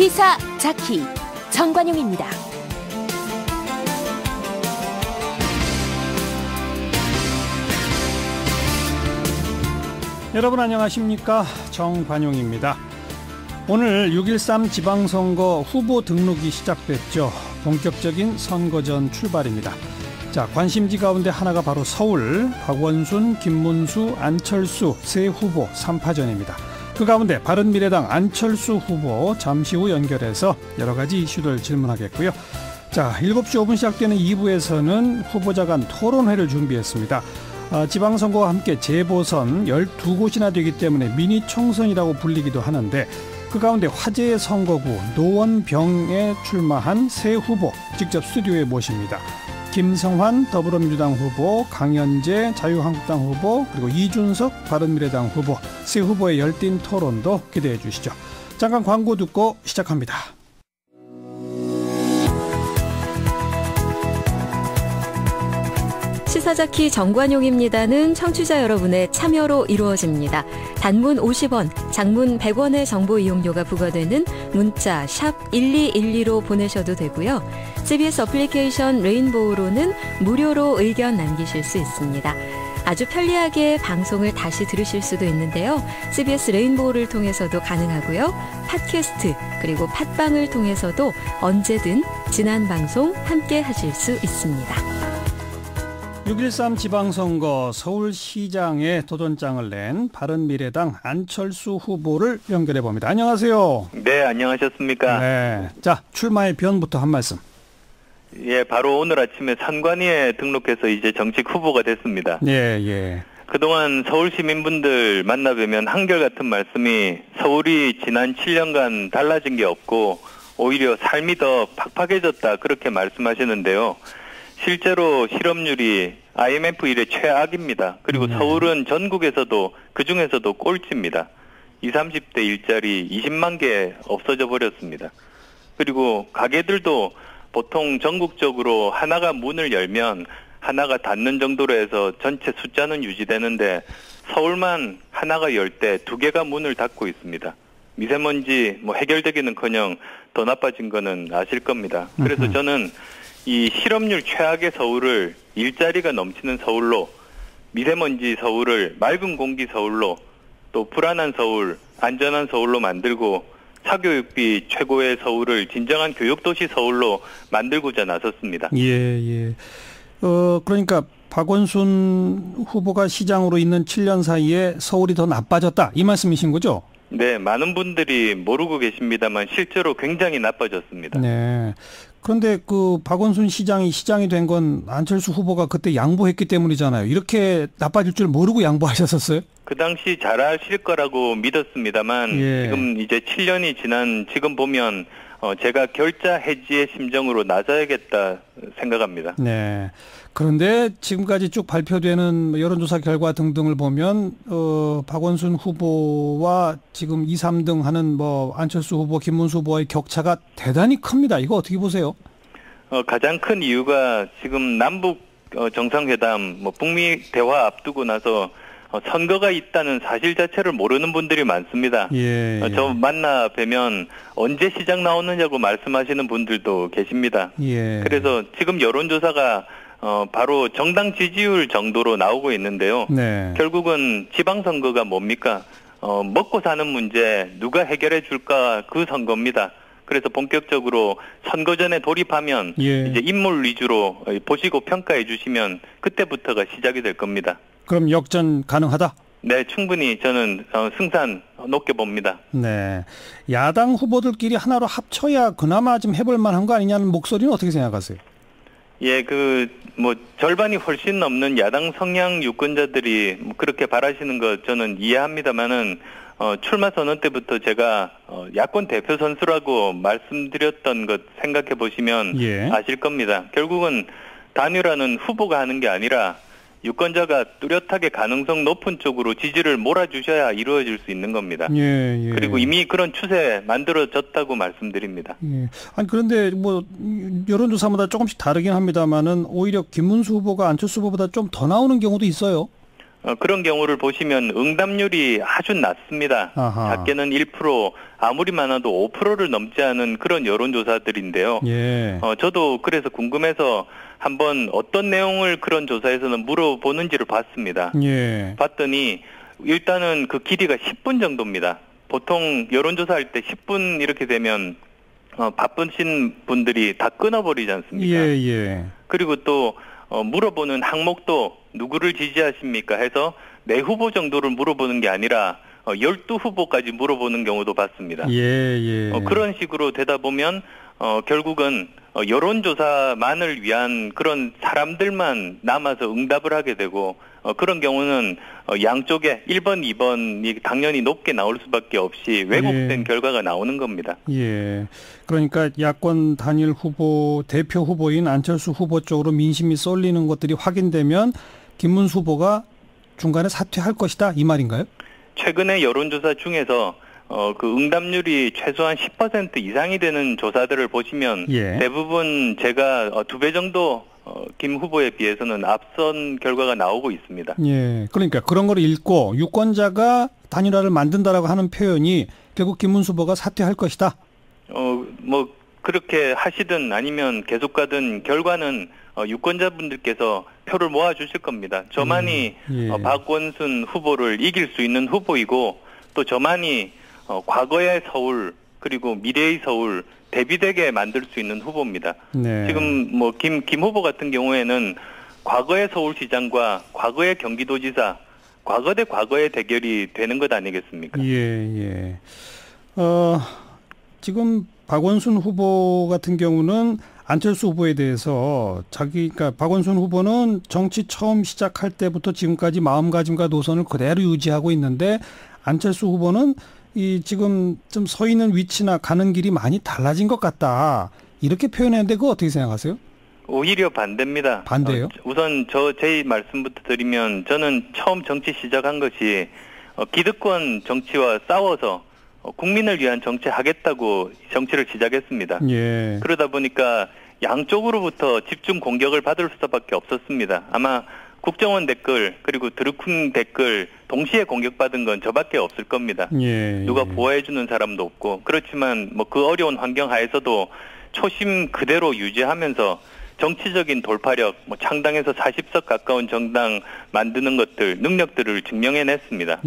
시사 자키 정관용입니다. 여러분 안녕하십니까? 정관용입니다. 오늘 6.13 지방선거 후보 등록이 시작됐죠. 본격적인 선거전 출발입니다. 자, 관심지 가운데 하나가 바로 서울, 박원순, 김문수, 안철수 세 후보 3파전입니다. 그 가운데 바른미래당 안철수 후보 잠시 후 연결해서 여러 가지 이슈를 질문하겠고요. 자, 7시 5분 시작되는 2부에서는 후보자 간 토론회를 준비했습니다. 지방선거와 함께 재보선 12곳이나 되기 때문에 미니 총선이라고 불리기도 하는데 그 가운데 화제의 선거구 노원병에 출마한 세 후보 직접 스튜디오에 모십니다. 김성환 더불어민주당 후보, 강현재 자유한국당 후보, 그리고 이준석 바른미래당 후보 세 후보의 열띤 토론도 기대해 주시죠. 잠깐 광고 듣고 시작합니다. 시사자키 정관용입니다는 청취자 여러분의 참여로 이루어집니다. 단문 50원, 장문 100원의 정보 이용료가 부과되는 문자 샵 1212로 보내셔도 되고요. CBS 어플리케이션 레인보우로는 무료로 의견 남기실 수 있습니다. 아주 편리하게 방송을 다시 들으실 수도 있는데요. CBS 레인보우를 통해서도 가능하고요. 팟캐스트 그리고 팟빵을 통해서도 언제든 지난 방송 함께 하실 수 있습니다. 6.13 지방선거 서울시장에 도전장을 낸 바른미래당 안철수 후보를 연결해 봅니다. 안녕하세요. 네, 안녕하셨습니까? 네. 자, 출마의 변부터 한 말씀. 예, 바로 오늘 아침에 선관위에 등록해서 이제 정식 후보가 됐습니다. 예. 그동안 서울 시민분들 만나뵈면 한결같은 말씀이 서울이 지난 7년간 달라진 게 없고 오히려 삶이 더 팍팍해졌다 그렇게 말씀하시는데요. 실제로 실업률이 IMF 이래 최악입니다. 그리고 서울은 전국에서도 그중에서도 꼴찌입니다. 20, 30대 일자리 20만 개 없어져 버렸습니다. 그리고 가게들도 보통 전국적으로 하나가 문을 열면 하나가 닫는 정도로 해서 전체 숫자는 유지되는데 서울만 하나가 열 때 두 개가 문을 닫고 있습니다. 미세먼지 해결되기는커녕 더 나빠진 거는 아실 겁니다. 그래서 저는 이 실업률 최악의 서울을 일자리가 넘치는 서울로, 미세먼지 서울을 맑은 공기 서울로, 또 불안한 서울, 안전한 서울로 만들고 사교육비 최고의 서울을 진정한 교육도시 서울로 만들고자 나섰습니다. 예. 그러니까 박원순 후보가 시장으로 있는 7년 사이에 서울이 더 나빠졌다 이 말씀이신 거죠? 네, 많은 분들이 모르고 계십니다만 실제로 굉장히 나빠졌습니다. 네. 그런데 그 박원순 시장이 된 건 안철수 후보가 그때 양보했기 때문이잖아요. 이렇게 나빠질 줄 모르고 양보하셨었어요? 그 당시 잘 아실 거라고 믿었습니다만 지금 이제 7년이 지난 지금 보면 제가 결자 해지의 심정으로 나서야겠다 생각합니다. 네. 그런데 지금까지 쭉 발표되는 여론조사 결과 등등을 보면 박원순 후보와 지금 2, 3등 하는 안철수 후보, 김문수 후보의 격차가 대단히 큽니다. 이거 어떻게 보세요? 가장 큰 이유가 지금 남북 정상회담, 북미 대화 앞두고 나서 선거가 있다는 사실 자체를 모르는 분들이 많습니다. 예. 저 만나 뵈면 언제 시장 나오느냐고 말씀하시는 분들도 계십니다. 예. 그래서 지금 여론조사가 바로 정당 지지율 정도로 나오고 있는데요. 네. 결국은 지방선거가 뭡니까? 먹고 사는 문제 누가 해결해 줄까 그 선거입니다. 그래서 본격적으로 선거 전에 돌입하면 이제 인물 위주로 보시고 평가해 주시면 그때부터가 시작이 될 겁니다. 그럼 역전 가능하다? 네, 충분히 저는 승산 높게 봅니다. 네, 야당 후보들끼리 하나로 합쳐야 그나마 좀 해볼 만한 거 아니냐는 목소리는 어떻게 생각하세요? 예, 절반이 훨씬 넘는 야당 성향 유권자들이 그렇게 바라시는 거 저는 이해합니다만은, 출마 선언 때부터 제가, 야권 대표 선수라고 말씀드렸던 것 생각해 보시면 아실 겁니다. 결국은 단일화는 후보가 하는 게 아니라 유권자가 뚜렷하게 가능성 높은 쪽으로 지지를 몰아주셔야 이루어질 수 있는 겁니다. 그리고 이미 그런 추세 만들어졌다고 말씀드립니다. 아니 그런데 여론조사마다 조금씩 다르긴 합니다만은 오히려 김문수 후보가 안철수 후보보다 좀 더 나오는 경우도 있어요. 그런 경우를 보시면 응답률이 아주 낮습니다. 아하. 작게는 1%, 아무리 많아도 5%를 넘지 않은 그런 여론조사들인데요. 예. 저도 그래서 궁금해서 한번 어떤 내용을 그런 조사에서는 물어보는지를 봤습니다. 예. 봤더니 일단은 그 길이가 10분 정도입니다. 보통 여론조사할 때 10분 이렇게 되면 바쁘신 분들이 다 끊어버리지 않습니까? 예. 그리고 또 물어보는 항목도 누구를 지지하십니까 해서 내 후보 정도를 물어보는 게 아니라 12후보까지 물어보는 경우도 봤습니다. 예. 그런 식으로 되다 보면 결국은 여론조사만을 위한 그런 사람들만 남아서 응답을 하게 되고 그런 경우는 양쪽에 1번, 2번이 당연히 높게 나올 수밖에 없이 왜곡된 결과가 나오는 겁니다. 예. 그러니까 야권 단일 후보, 대표 후보인 안철수 후보 쪽으로 민심이 쏠리는 것들이 확인되면 김문수 후보가 중간에 사퇴할 것이다 이 말인가요? 최근에 여론조사 중에서 그 응답률이 최소한 10% 이상이 되는 조사들을 보시면 대부분 제가 2배 정도 김 후보에 비해서는 앞선 결과가 나오고 있습니다. 예. 그러니까 그런 걸 읽고 유권자가 단일화를 만든다라고 하는 표현이 결국 김문수 후보가 사퇴할 것이다. 그렇게 하시든 아니면 계속 가든 결과는 유권자분들께서 표를 모아주실 겁니다. 저만이 박원순 후보를 이길 수 있는 후보이고 또 저만이 과거의 서울 그리고 미래의 서울 대비되게 만들 수 있는 후보입니다. 네. 지금 김 후보 같은 경우에는 과거의 서울시장과 과거의 경기도지사 과거 대 과거의 대결이 되는 것 아니겠습니까? 예. 지금 박원순 후보 같은 경우는 안철수 후보에 대해서 그러니까 박원순 후보는 정치 처음 시작할 때부터 지금까지 마음가짐과 노선을 그대로 유지하고 있는데 안철수 후보는 지금 좀 서 있는 위치나 가는 길이 많이 달라진 것 같다. 이렇게 표현했는데 그거 어떻게 생각하세요? 오히려 반대입니다. 반대요? 우선 제 말씀부터 드리면 저는 처음 정치 시작한 것이 기득권 정치와 싸워서 국민을 위한 정치 하겠다고 정치를 시작했습니다. 예. 그러다 보니까 양쪽으로부터 집중 공격을 받을 수밖에 없었습니다. 아마 국정원 댓글 그리고 드루킹 댓글 동시에 공격받은 건 저밖에 없을 겁니다. 누가 보호해주는 사람도 없고 그렇지만 그 어려운 환경 하에서도 초심 그대로 유지하면서 정치적인 돌파력, 창당에서 40석 가까운 정당 만드는 것들, 능력들을 증명해냈습니다.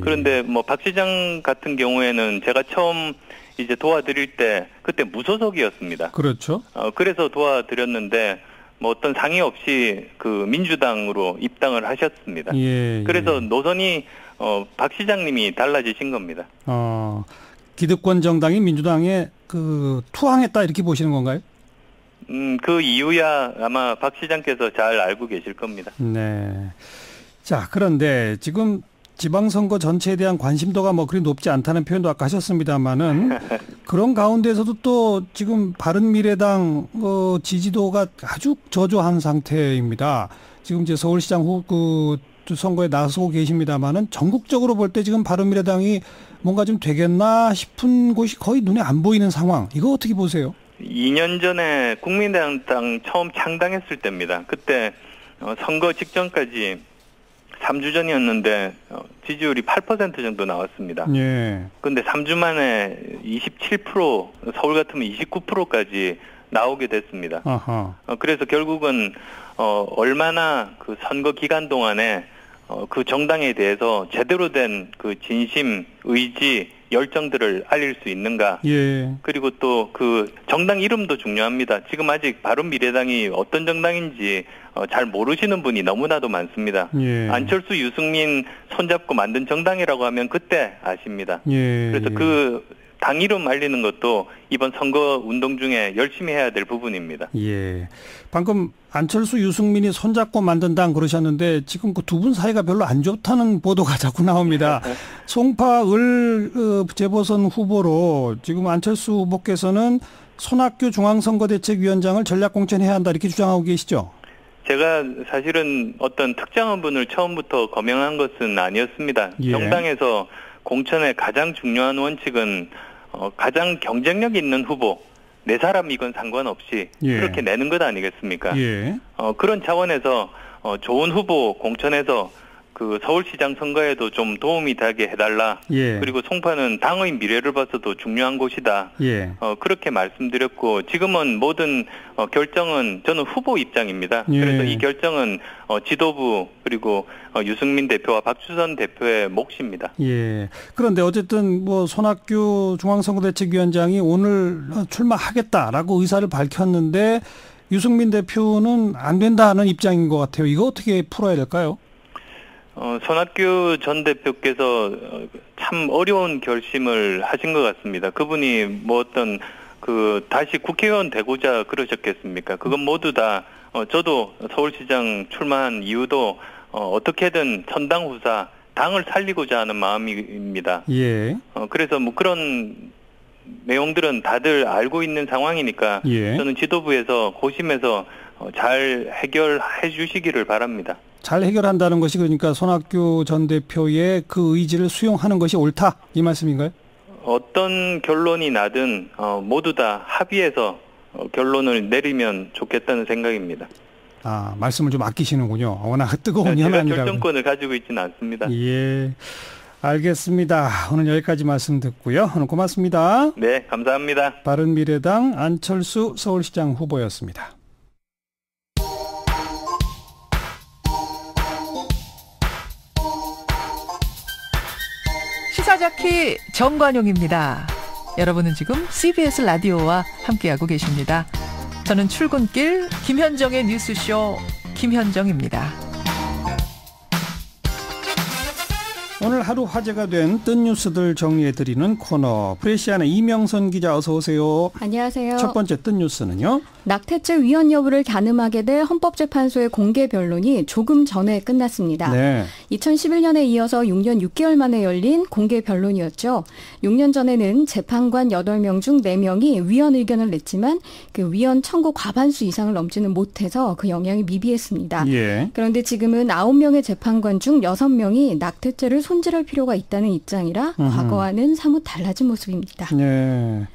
그런데 박 시장 같은 경우에는 제가 처음 이제 도와드릴 때 그때 무소속이었습니다. 그렇죠. 그래서 도와드렸는데 어떤 상의 없이 그 민주당으로 입당을 하셨습니다. 그래서 노선이 박 시장님이 달라지신 겁니다. 기득권 정당이 민주당에 투항했다 이렇게 보시는 건가요? 그 이유야 아마 박 시장께서 잘 알고 계실 겁니다. 네. 자, 그런데 지금 지방선거 전체에 대한 관심도가 그리 높지 않다는 표현도 아까 하셨습니다만은 그런 가운데서도 또 지금 바른미래당 지지도가 아주 저조한 상태입니다. 지금 이제 서울시장 선거에 나서고 계십니다만은 전국적으로 볼 때 지금 바른미래당이 뭔가 좀 되겠나 싶은 곳이 거의 눈에 안 보이는 상황. 이거 어떻게 보세요? 2년 전에 국민의당 처음 창당했을 때입니다. 그때 선거 직전까지 3주 전이었는데 지지율이 8% 정도 나왔습니다. 그런데 3주 만에 27%, 서울 같으면 29%까지 나오게 됐습니다. 그래서 결국은 얼마나 그 선거 기간 동안에 그 정당에 대해서 제대로 된 그 진심, 의지, 열정들을 알릴 수 있는가. 그리고 또 그 정당 이름도 중요합니다. 지금 아직 바른미래당이 어떤 정당인지 잘 모르시는 분이 너무나도 많습니다. 안철수, 유승민 손잡고 만든 정당이라고 하면 그때 아십니다. 그래서 그 당 이름 알리는 것도 이번 선거 운동 중에 열심히 해야 될 부분입니다. 방금 안철수, 유승민이 손잡고 만든 당 그러셨는데 지금 그 두 분 사이가 별로 안 좋다는 보도가 자꾸 나옵니다. 송파을 재보선 후보로 지금 안철수 후보께서는 손학규 중앙선거대책위원장을 전략공천해야 한다 이렇게 주장하고 계시죠? 제가 사실은 어떤 특정한 분을 처음부터 거명한 것은 아니었습니다. 정당에서 공천의 가장 중요한 원칙은 가장 경쟁력 있는 후보, 네 사람이건 상관없이 그렇게 내는 것 아니겠습니까? 그런 차원에서 좋은 후보 공천해서 그 서울시장 선거에도 좀 도움이 되게 해달라. 예. 그리고 송파는 당의 미래를 봐서도 중요한 곳이다. 예. 그렇게 말씀드렸고 지금은 모든 결정은 저는 후보 입장입니다. 예. 그래서 이 결정은 지도부 그리고 유승민 대표와 박주선 대표의 몫입니다. 예. 그런데 어쨌든 뭐 손학규 중앙선거대책위원장이 오늘 출마하겠다라고 의사를 밝혔는데 유승민 대표는 안 된다는 입장인 것 같아요. 이거 어떻게 풀어야 될까요? 손학규 전 대표께서 참 어려운 결심을 하신 것 같습니다. 그분이 뭐 어떤 다시 국회의원 되고자 그러셨겠습니까? 그건 모두 다 저도 서울시장 출마한 이유도 어떻게든 선당 후사 당을 살리고자 하는 마음입니다. 예. 그래서 뭐 그런 내용들은 다들 알고 있는 상황이니까 예. 저는 지도부에서 고심해서 잘 해결해 주시기를 바랍니다. 잘 해결한다는 것이 그러니까 손학규 전 대표의 그 의지를 수용하는 것이 옳다 이 말씀인가요? 어떤 결론이 나든 모두 다 합의해서 결론을 내리면 좋겠다는 생각입니다. 아, 말씀을 좀 아끼시는군요. 워낙 뜨거운 현안이라고. 제가 결정권을 가지고 있지는 않습니다. 예, 알겠습니다. 오늘 여기까지 말씀 듣고요. 오늘 고맙습니다. 네, 감사합니다. 바른미래당 안철수 서울시장 후보였습니다. 시사자키 정관용입니다. 여러분은 지금 CBS 라디오와 함께하고 계십니다. 저는 출근길 김현정의 뉴스쇼 김현정입니다. 오늘 하루 화제가 된 뜬 뉴스들 정리해드리는 코너 프레시안의 이명선 기자 어서 오세요. 안녕하세요. 첫 번째 뜬 뉴스는요. 낙태죄 위헌 여부를 가늠하게 될 헌법재판소의 공개 변론이 조금 전에 끝났습니다. 네. 2011년에 이어서 6년 6개월 만에 열린 공개 변론이었죠. 6년 전에는 재판관 8명 중 4명이 위헌 의견을 냈지만 그 위헌 청구 과반수 이상을 넘지는 못해서 그 영향이 미비했습니다. 예. 그런데 지금은 9명의 재판관 중 6명이 낙태죄를 손질할 필요가 있다는 입장이라 과거와는 사뭇 달라진 모습입니다. 네.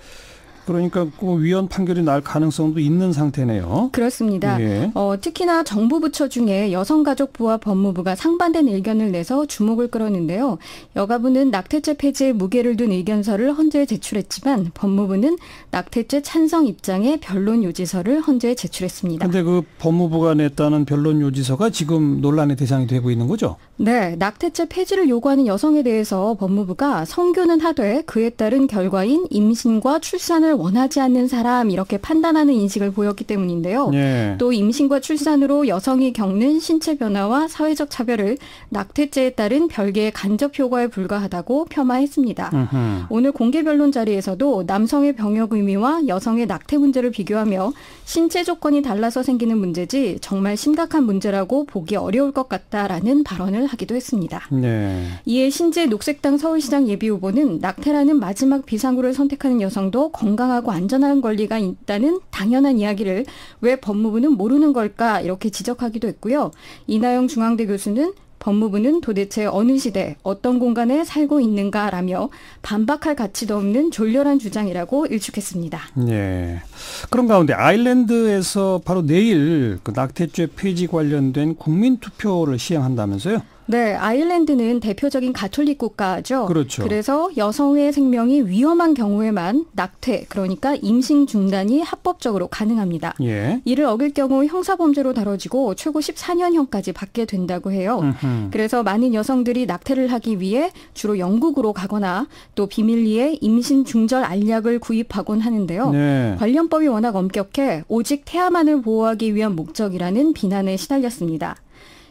그러니까 그 위헌 판결이 날 가능성도 있는 상태네요. 그렇습니다. 예. 특히나 정부 부처 중에 여성가족부와 법무부가 상반된 의견을 내서 주목을 끌었는데요. 여가부는 낙태죄 폐지에 무게를 둔 의견서를 헌재에 제출했지만 법무부는 낙태죄 찬성 입장의 변론 요지서를 헌재에 제출했습니다. 그런데 그 법무부가 냈다는 변론 요지서가 지금 논란의 대상이 되고 있는 거죠? 네, 낙태죄 폐지를 요구하는 여성에 대해서 법무부가 성교는 하되 그에 따른 결과인 임신과 출산을 원하지 않는 사람 이렇게 판단하는 인식을 보였기 때문인데요. 예. 또 임신과 출산으로 여성이 겪는 신체 변화와 사회적 차별을 낙태죄에 따른 별개의 간접 효과에 불과하다고 폄하했습니다. 오늘 공개 변론 자리에서도 남성의 병역 의무와 여성의 낙태 문제를 비교하며 신체 조건이 달라서 생기는 문제지 정말 심각한 문제라고 보기 어려울 것 같다라는 발언을 하기도 했습니다. 네. 이에 신재 녹색당 서울시장 예비후보는 낙태라는 마지막 비상구를 선택하는 여성도 건강하고 안전한 권리가 있다는 당연한 이야기를 왜 법무부는 모르는 걸까 이렇게 지적하기도 했고요. 이나영 중앙대 교수는 법무부는 도대체 어느 시대 어떤 공간에 살고 있는가라며 반박할 가치도 없는 졸렬한 주장이라고 일축했습니다. 네. 그런 가운데 아일랜드에서 바로 내일 그 낙태죄 폐지 관련된 국민투표를 시행한다면서요? 네, 아일랜드는 대표적인 가톨릭 국가죠. 그렇죠. 그래서 여성의 생명이 위험한 경우에만 낙태, 그러니까 임신 중단이 합법적으로 가능합니다. 예. 이를 어길 경우 형사범죄로 다뤄지고 최고 14년형까지 받게 된다고 해요. 그래서 많은 여성들이 낙태를 하기 위해 주로 영국으로 가거나 또 비밀리에 임신 중절 알약을 구입하곤 하는데요. 네. 관련법이 워낙 엄격해 오직 태아만을 보호하기 위한 목적이라는 비난에 시달렸습니다.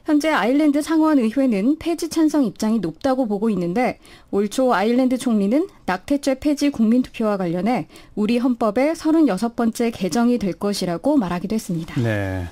현재 아일랜드 상원의회는 폐지 찬성 입장이 높다고 보고 있는데 올 초 아일랜드 총리는 낙태죄 폐지 국민투표와 관련해 우리 헌법의 36번째 개정이 될 것이라고 말하기도 했습니다. 네,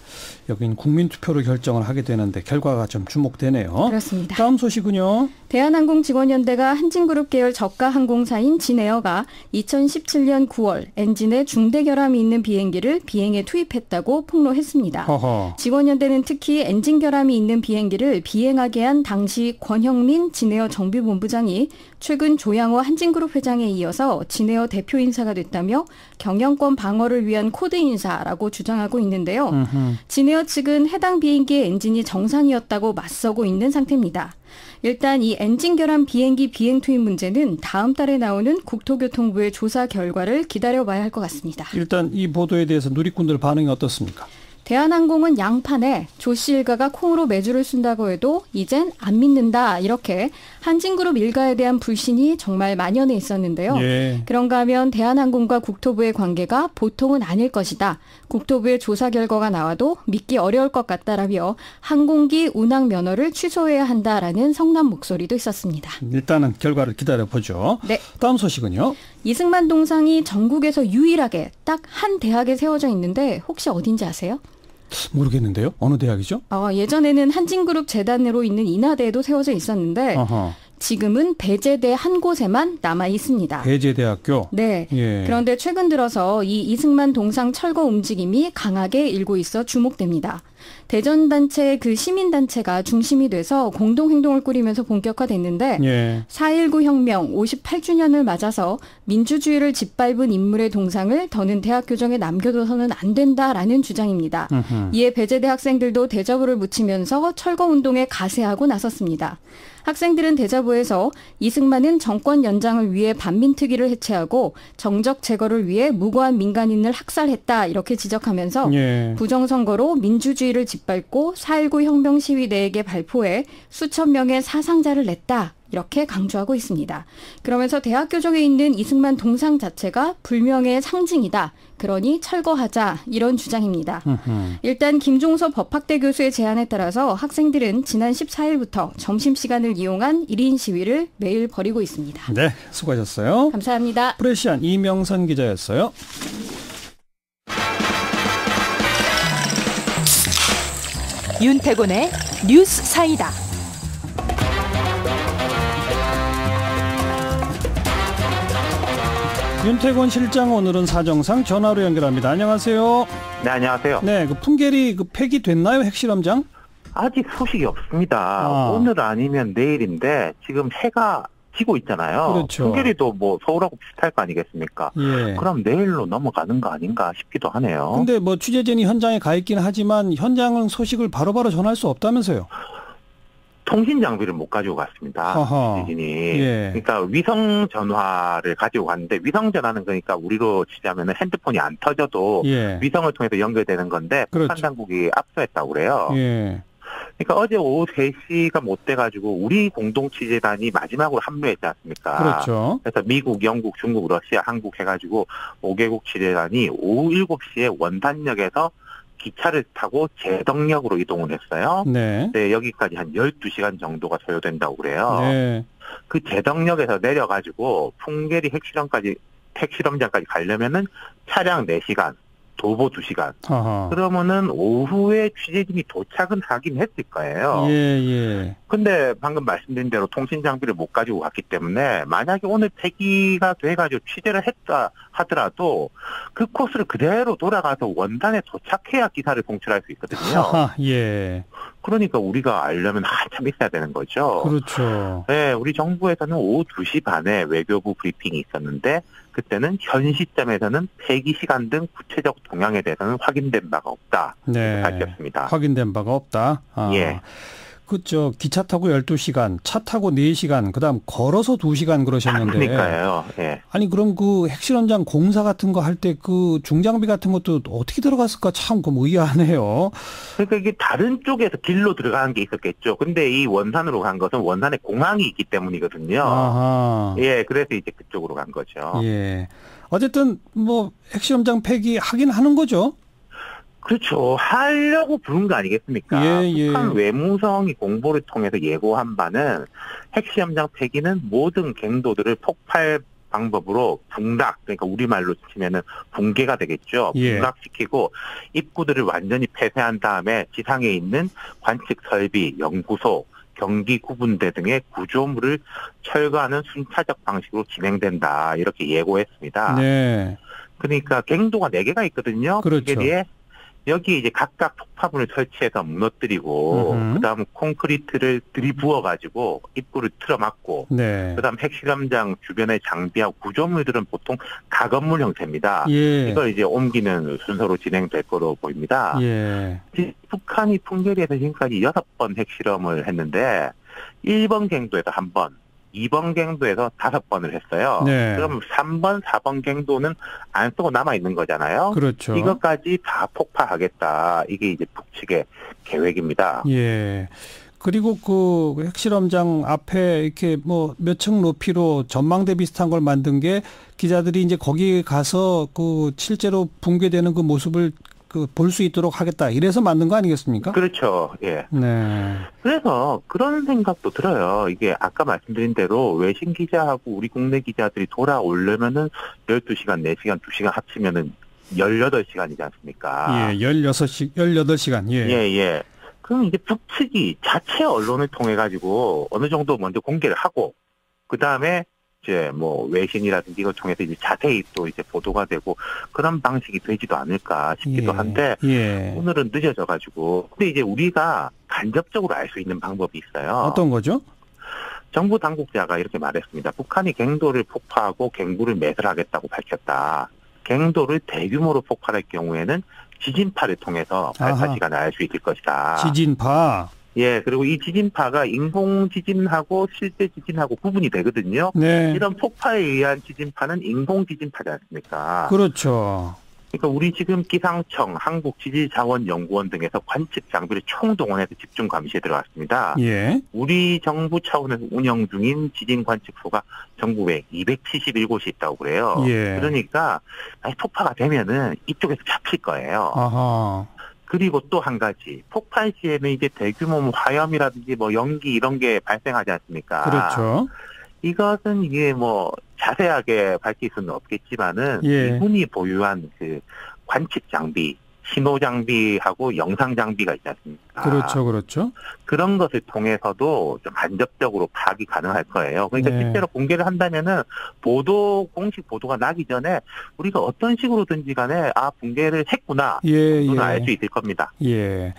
여긴 국민투표로 결정을 하게 되는데 결과가 좀 주목되네요. 그렇습니다. 다음 소식은요. 대한항공 직원연대가 한진그룹 계열 저가 항공사인 진에어가 2017년 9월 엔진에 중대 결함이 있는 비행기를 비행에 투입했다고 폭로했습니다. 허허. 직원연대는 특히 엔진 결함이 있는 비행기를 비행하게 한 당시 권형민 진에어 정비본부장이 최근 조양호 한진그룹 회장에 이어서 진에어 대표 인사가 됐다며 경영권 방어를 위한 코드 인사라고 주장하고 있는데요. 진에어 측은 해당 비행기의 엔진이 정상이었다고 맞서고 있는 상태입니다. 일단 이 엔진 결함 비행기 비행 투입 문제는 다음 달에 나오는 국토교통부의 조사 결과를 기다려봐야 할 것 같습니다. 일단 이 보도에 대해서 누리꾼들 반응이 어떻습니까? 대한항공은 양판에 조 씨 일가가 콩으로 매주를 쓴다고 해도 이젠 안 믿는다 이렇게 한진그룹 일가에 대한 불신이 정말 만연해 있었는데요. 예. 그런가 하면 대한항공과 국토부의 관계가 보통은 아닐 것이다. 국토부의 조사 결과가 나와도 믿기 어려울 것 같다라며 항공기 운항 면허를 취소해야 한다라는 성남 목소리도 있었습니다. 일단은 결과를 기다려보죠. 네. 다음 소식은요? 이승만 동상이 전국에서 유일하게 딱 한 대학에 세워져 있는데 혹시 어딘지 아세요? 모르겠는데요. 어느 대학이죠? 예전에는 한진그룹 재단으로 있는 인하대에도 세워져 있었는데 어허. 지금은 배제대 한 곳에만 남아 있습니다. 배제대학교? 네. 예. 그런데 최근 들어서 이 이승만 동상 철거 움직임이 강하게 일고 있어 주목됩니다. 대전단체 그 시민단체가 중심이 돼서 공동행동을 꾸리면서 본격화됐는데 예. 4.19 혁명 58주년을 맞아서 민주주의를 짓밟은 인물의 동상을 더는 대학 교정에 남겨둬서는 안 된다라는 주장입니다. 이에 배제대 학생들도 대자보를 묻히면서 철거운동에 가세하고 나섰습니다. 학생들은 대자보에서 이승만은 정권 연장을 위해 반민특위를 해체하고 정적 제거를 위해 무고한 민간인을 학살했다 이렇게 지적하면서 예. 부정선거로 민주주의를 짓밟고 4.19 혁명 시위대에게 발포해 수천 명의 사상자를 냈다. 이렇게 강조하고 있습니다. 그러면서 대학 교정에 있는 이승만 동상 자체가 불명예의 상징이다. 그러니 철거하자 이런 주장입니다. 일단 김종서 법학대 교수의 제안에 따라서 학생들은 지난 14일부터 점심시간을 이용한 1인 시위를 매일 벌이고 있습니다. 네, 수고하셨어요. 감사합니다. 프레시안 이명선 기자였어요. 윤태곤의 뉴스 사이다. 윤태곤 실장 오늘은 사정상 전화로 연결합니다. 안녕하세요. 네, 안녕하세요. 네, 그 풍계리 폐기됐나요? 핵실험장? 아직 소식이 없습니다. 아. 오늘 아니면 내일인데 지금 해가 지고 있잖아요. 그렇죠. 풍계리도 뭐 서울하고 비슷할 거 아니겠습니까? 예. 그럼 내일로 넘어가는 거 아닌가 싶기도 하네요. 근데 뭐 취재진이 현장에 가 있긴 하지만 현장은 소식을 바로바로 전할 수 없다면서요? 통신 장비를 못 가지고 갔습니다. 취재진이. 예. 그러니까 위성 전화를 가지고 갔는데 위성 전화는 그러니까 우리로 치자면 핸드폰이 안 터져도 예. 위성을 통해서 연결되는 건데 그렇죠. 북한 당국이 압수했다고 그래요. 예. 그러니까 어제 오후 3시가 못 돼가지고 우리 공동취재단이 마지막으로 합류했지 않습니까? 그렇죠. 그래서 미국, 영국, 중국, 러시아, 한국 해가지고 5개국 취재단이 오후 7시에 원산역에서 기차를 타고 제덕역으로 이동을 했어요. 네. 네, 여기까지 한 12시간 정도가 소요된다고 그래요. 네. 그 제덕역에서 내려가지고 풍계리 핵실험장까지 가려면은 차량 4시간, 도보 2시간. 아하. 그러면은 오후에 취재진이 도착은 하긴 했을 거예요. 예, 예. 근데 방금 말씀드린 대로 통신 장비를 못 가지고 갔기 때문에 만약에 오늘 폐기가 돼가지고 취재를 했다 하더라도 그 코스를 그대로 돌아가서 원산에 도착해야 기사를 송출할 수 있거든요. 하하, 예. 그러니까 우리가 알려면 한참 있어야 되는 거죠. 그렇죠. 네, 우리 정부에서는 오후 2시 반에 외교부 브리핑이 있었는데 그때는 현 시점에서는 폐기 시간 등 구체적 동향에 대해서는 확인된 바가 없다. 네. 밝혔습니다. 확인된 바가 없다. 아. 예. 그죠. 기차 타고 12시간, 차 타고 4시간, 그다음 걸어서 2시간 그러셨는데. 그러니까요. 예. 아니 그럼 그 핵실험장 공사 같은 거 할 때 그 중장비 같은 것도 어떻게 들어갔을까 참 그 의아하네요. 그러니까 이게 다른 쪽에서 길로 들어가는 게 있었겠죠. 근데 이 원산으로 간 것은 원산에 공항이 있기 때문이거든요. 아하. 예, 그래서 이제 그쪽으로 간 거죠. 예. 어쨌든 뭐 핵실험장 폐기 하긴 하는 거죠. 그렇죠. 하려고 부른 거 아니겠습니까? 예, 예. 북한 외무성이 공보를 통해서 예고한 바는 핵시험장 폐기는 모든 갱도들을 폭발 방법으로 붕락, 그러니까 우리말로 치면은 붕괴가 되겠죠. 예. 붕락시키고 입구들을 완전히 폐쇄한 다음에 지상에 있는 관측 설비, 연구소, 경기 구분대 등의 구조물을 철거하는 순차적 방식으로 진행된다. 이렇게 예고했습니다. 네. 그러니까 갱도가 4개가 있거든요. 그렇죠. 풍계리에 여기 이제 각각 폭파물을 설치해서 무너뜨리고 그다음 콘크리트를 들이부어가지고 입구를 틀어막고 네. 그다음 핵실험장 주변의 장비하고 구조물들은 보통 가건물 형태입니다. 예. 이걸 이제 옮기는 순서로 진행될 거로 보입니다. 예. 북한이 풍계리에서 지금까지 6번 핵실험을 했는데 1번 갱도에서 1번, 2번 갱도에서 5번을 했어요. 네. 그럼 3번, 4번 갱도는 안 쓰고 남아있는 거잖아요. 그렇죠. 이것까지 다 폭파하겠다. 이게 이제 북측의 계획입니다. 예. 그리고 그 핵실험장 앞에 이렇게 뭐 몇 층 높이로 전망대 비슷한 걸 만든 게 기자들이 이제 거기 가서 그 실제로 붕괴되는 그 모습을 그 볼 수 있도록 하겠다. 이래서 만든 거 아니겠습니까? 그렇죠. 예. 네. 그래서 그런 생각도 들어요. 이게 아까 말씀드린 대로 외신 기자하고 우리 국내 기자들이 돌아오려면은 12시간, 4시간, 2시간 합치면은 18시간이지 않습니까? 예, 18시간. 예. 예. 그럼 이제 북측이 자체 언론을 통해 가지고 어느 정도 먼저 공개를 하고 그 다음에 이제 뭐 외신이라든지 이걸 통해서 이제 자세히 또 이제 보도가 되고 그런 방식이 되지도 않을까 싶기도 한데 오늘은 늦어져 가지고 근데 이제 우리가 간접적으로 알 수 있는 방법이 있어요. 어떤 거죠? 정부 당국자가 이렇게 말했습니다. 북한이 갱도를 폭파하고 갱부를 매설하겠다고 밝혔다. 갱도를 대규모로 폭발할 경우에는 지진파를 통해서 발파 시간을 알 수 있을 것이다. 지진파. 예, 그리고 이 지진파가 인공 지진하고 실제 지진하고 구분이 되거든요. 네. 이런 폭파에 의한 지진파는 인공 지진파지 않습니까? 그렇죠. 그러니까 우리 지금 기상청, 한국지질자원연구원 등에서 관측 장비를 총동원해서 집중 감시에 들어갔습니다. 예. 우리 정부 차원에서 운영 중인 지진 관측소가 전국에 271곳이 있다고 그래요. 예. 그러니까 폭파가 되면은 이쪽에서 잡힐 거예요. 아하. 그리고 또 한 가지, 폭발 시에는 이제 대규모 화염이라든지 뭐 연기 이런 게 발생하지 않습니까? 그렇죠. 이것은 이게 뭐 자세하게 밝힐 수는 없겠지만은 이분이 보유한 그 관측 장비, 신호 장비하고 영상 장비가 있지 않습니까? 그렇죠. 그런 것을 통해서도 좀 간접적으로 파악이 가능할 거예요. 그러니까 실제로 공개를 한다면은 공식 보도가 나기 전에 우리가 어떤 식으로든지 간에 붕괴를 했구나. 그건 알 수 있을 겁니다. 예.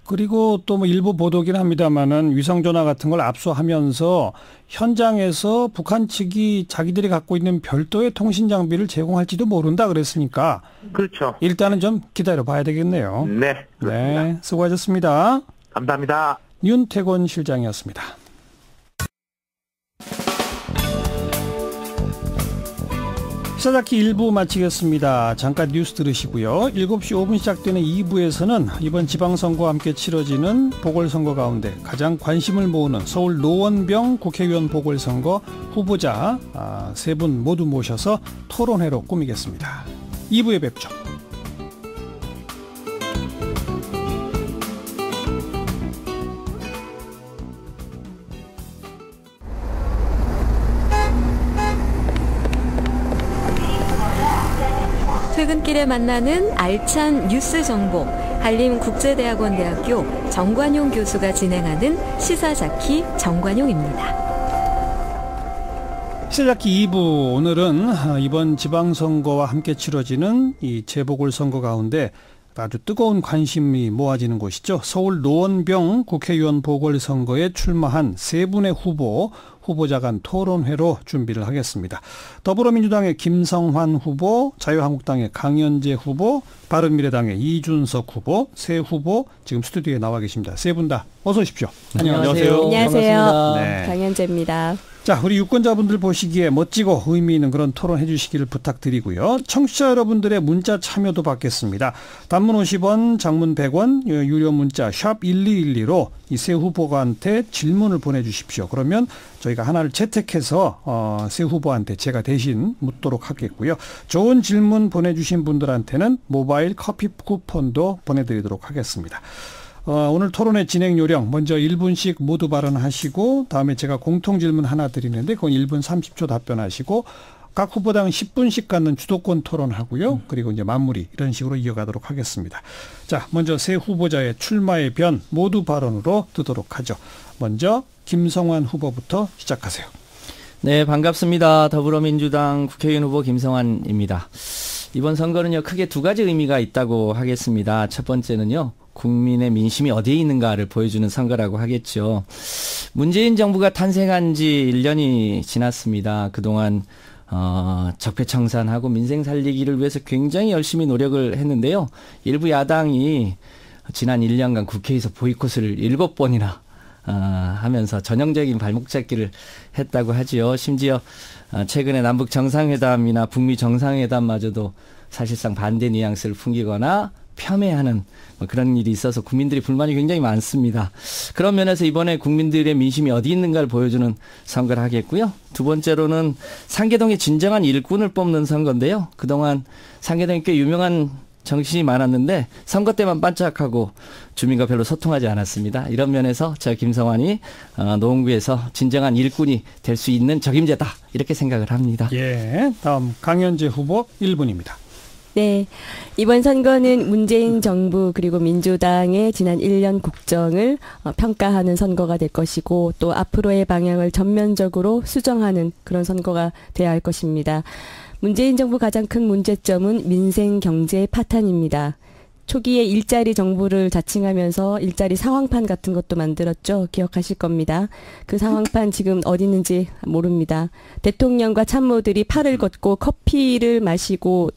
그리고 또 뭐 일부 보도긴 합니다만은 위성전화 같은 걸 압수하면서 현장에서 북한 측이 자기들이 갖고 있는 별도의 통신 장비를 제공할지도 모른다 그랬으니까. 그렇죠. 일단은 좀 기다려 봐야 되겠네요. 네. 그렇습니다. 네. 수고하셨습니다. 감사합니다. 윤태곤 실장이었습니다. 시사자키 1부 마치겠습니다. 잠깐 뉴스 들으시고요. 7시 5분 시작되는 2부에서는 이번 지방선거와 함께 치러지는 보궐선거 가운데 가장 관심을 모으는 서울 노원병 국회의원 보궐선거 후보자 3분 모두 모셔서 토론회로 꾸미겠습니다. 2부에 뵙죠. 퇴근길에 만나는 알찬 뉴스 정보, 한림국제대학원대학교 정관용 교수가 진행하는 시사자키 정관용입니다. 시사자키 2부, 오늘은 이번 지방선거와 함께 치러지는 이 재보궐선거 가운데 아주 뜨거운 관심이 모아지는 곳이죠. 서울 노원병 국회의원 보궐선거에 출마한 3분의 후보자 간 토론회로 준비를 하겠습니다. 더불어민주당의 김성환 후보, 자유한국당의 강현재 후보, 바른미래당의 이준석 후보, 세 후보 지금 스튜디오에 나와 계십니다. 세 분 다 어서 오십시오. 안녕하세요. 안녕하세요. 네. 강현재입니다. 자, 우리 유권자분들 보시기에 멋지고 의미 있는 그런 토론 해주시기를 부탁드리고요. 청취자 여러분들의 문자 참여도 받겠습니다. 단문 50원, 장문 100원, 유료 문자 샵 1212로 이 세 후보한테 질문을 보내주십시오. 그러면 저희가 하나를 채택해서 세 후보한테 제가 대신 묻도록 하겠고요. 좋은 질문 보내주신 분들한테는 모바일 커피 쿠폰도 보내드리도록 하겠습니다. 오늘 토론회 진행 요령 먼저 1분씩 모두 발언하시고 다음에 제가 공통 질문 하나 드리는데 그건 1분 30초 답변하시고 각 후보당 10분씩 갖는 주도권 토론하고요. 그리고 이제 마무리 이런 식으로 이어가도록 하겠습니다. 자, 먼저 세 후보자의 출마의 변 모두 발언으로 뜨도록 하죠. 먼저 김성환 후보부터 시작하세요. 네, 반갑습니다. 더불어민주당 국회의원 후보 김성환입니다. 이번 선거는요, 크게 두 가지 의미가 있다고 하겠습니다. 첫 번째는요, 국민의 민심이 어디에 있는가를 보여주는 선거라고 하겠죠. 문재인 정부가 탄생한 지 1년이 지났습니다. 그동안 적폐청산하고 민생 살리기를 위해서 굉장히 열심히 노력을 했는데요. 일부 야당이 지난 1년간 국회에서 보이콧을 7번이나 하면서 전형적인 발목 잡기를 했다고 하지요. 심지어 최근에 남북 정상회담이나 북미 정상회담마저도 사실상 반대 뉘앙스를 풍기거나 폄훼하는 그런 일이 있어서 국민들이 불만이 굉장히 많습니다. 그런 면에서 이번에 국민들의 민심이 어디 있는가를 보여주는 선거를 하겠고요. 두 번째로는 상계동의 진정한 일꾼을 뽑는 선거인데요. 그동안 상계동이 꽤 유명한 정신이 많았는데 선거 때만 반짝하고 주민과 별로 소통하지 않았습니다. 이런 면에서 저 김성환이 노원구에서 진정한 일꾼이 될 수 있는 적임자다, 이렇게 생각을 합니다. 예, 다음 강현재 후보 1분입니다. 네, 이번 선거는 문재인 정부 그리고 민주당의 지난 1년 국정을 평가하는 선거가 될 것이고, 또 앞으로의 방향을 전면적으로 수정하는 그런 선거가 돼야 할 것입니다. 문재인 정부 가장 큰 문제점은 민생 경제 파탄입니다. 초기에 일자리 정부를 자칭하면서 일자리 상황판 같은 것도 만들었죠. 기억하실 겁니다. 그 상황판 지금 어디 있는지 모릅니다. 대통령과 참모들이 팔을 걷고 커피를 마시고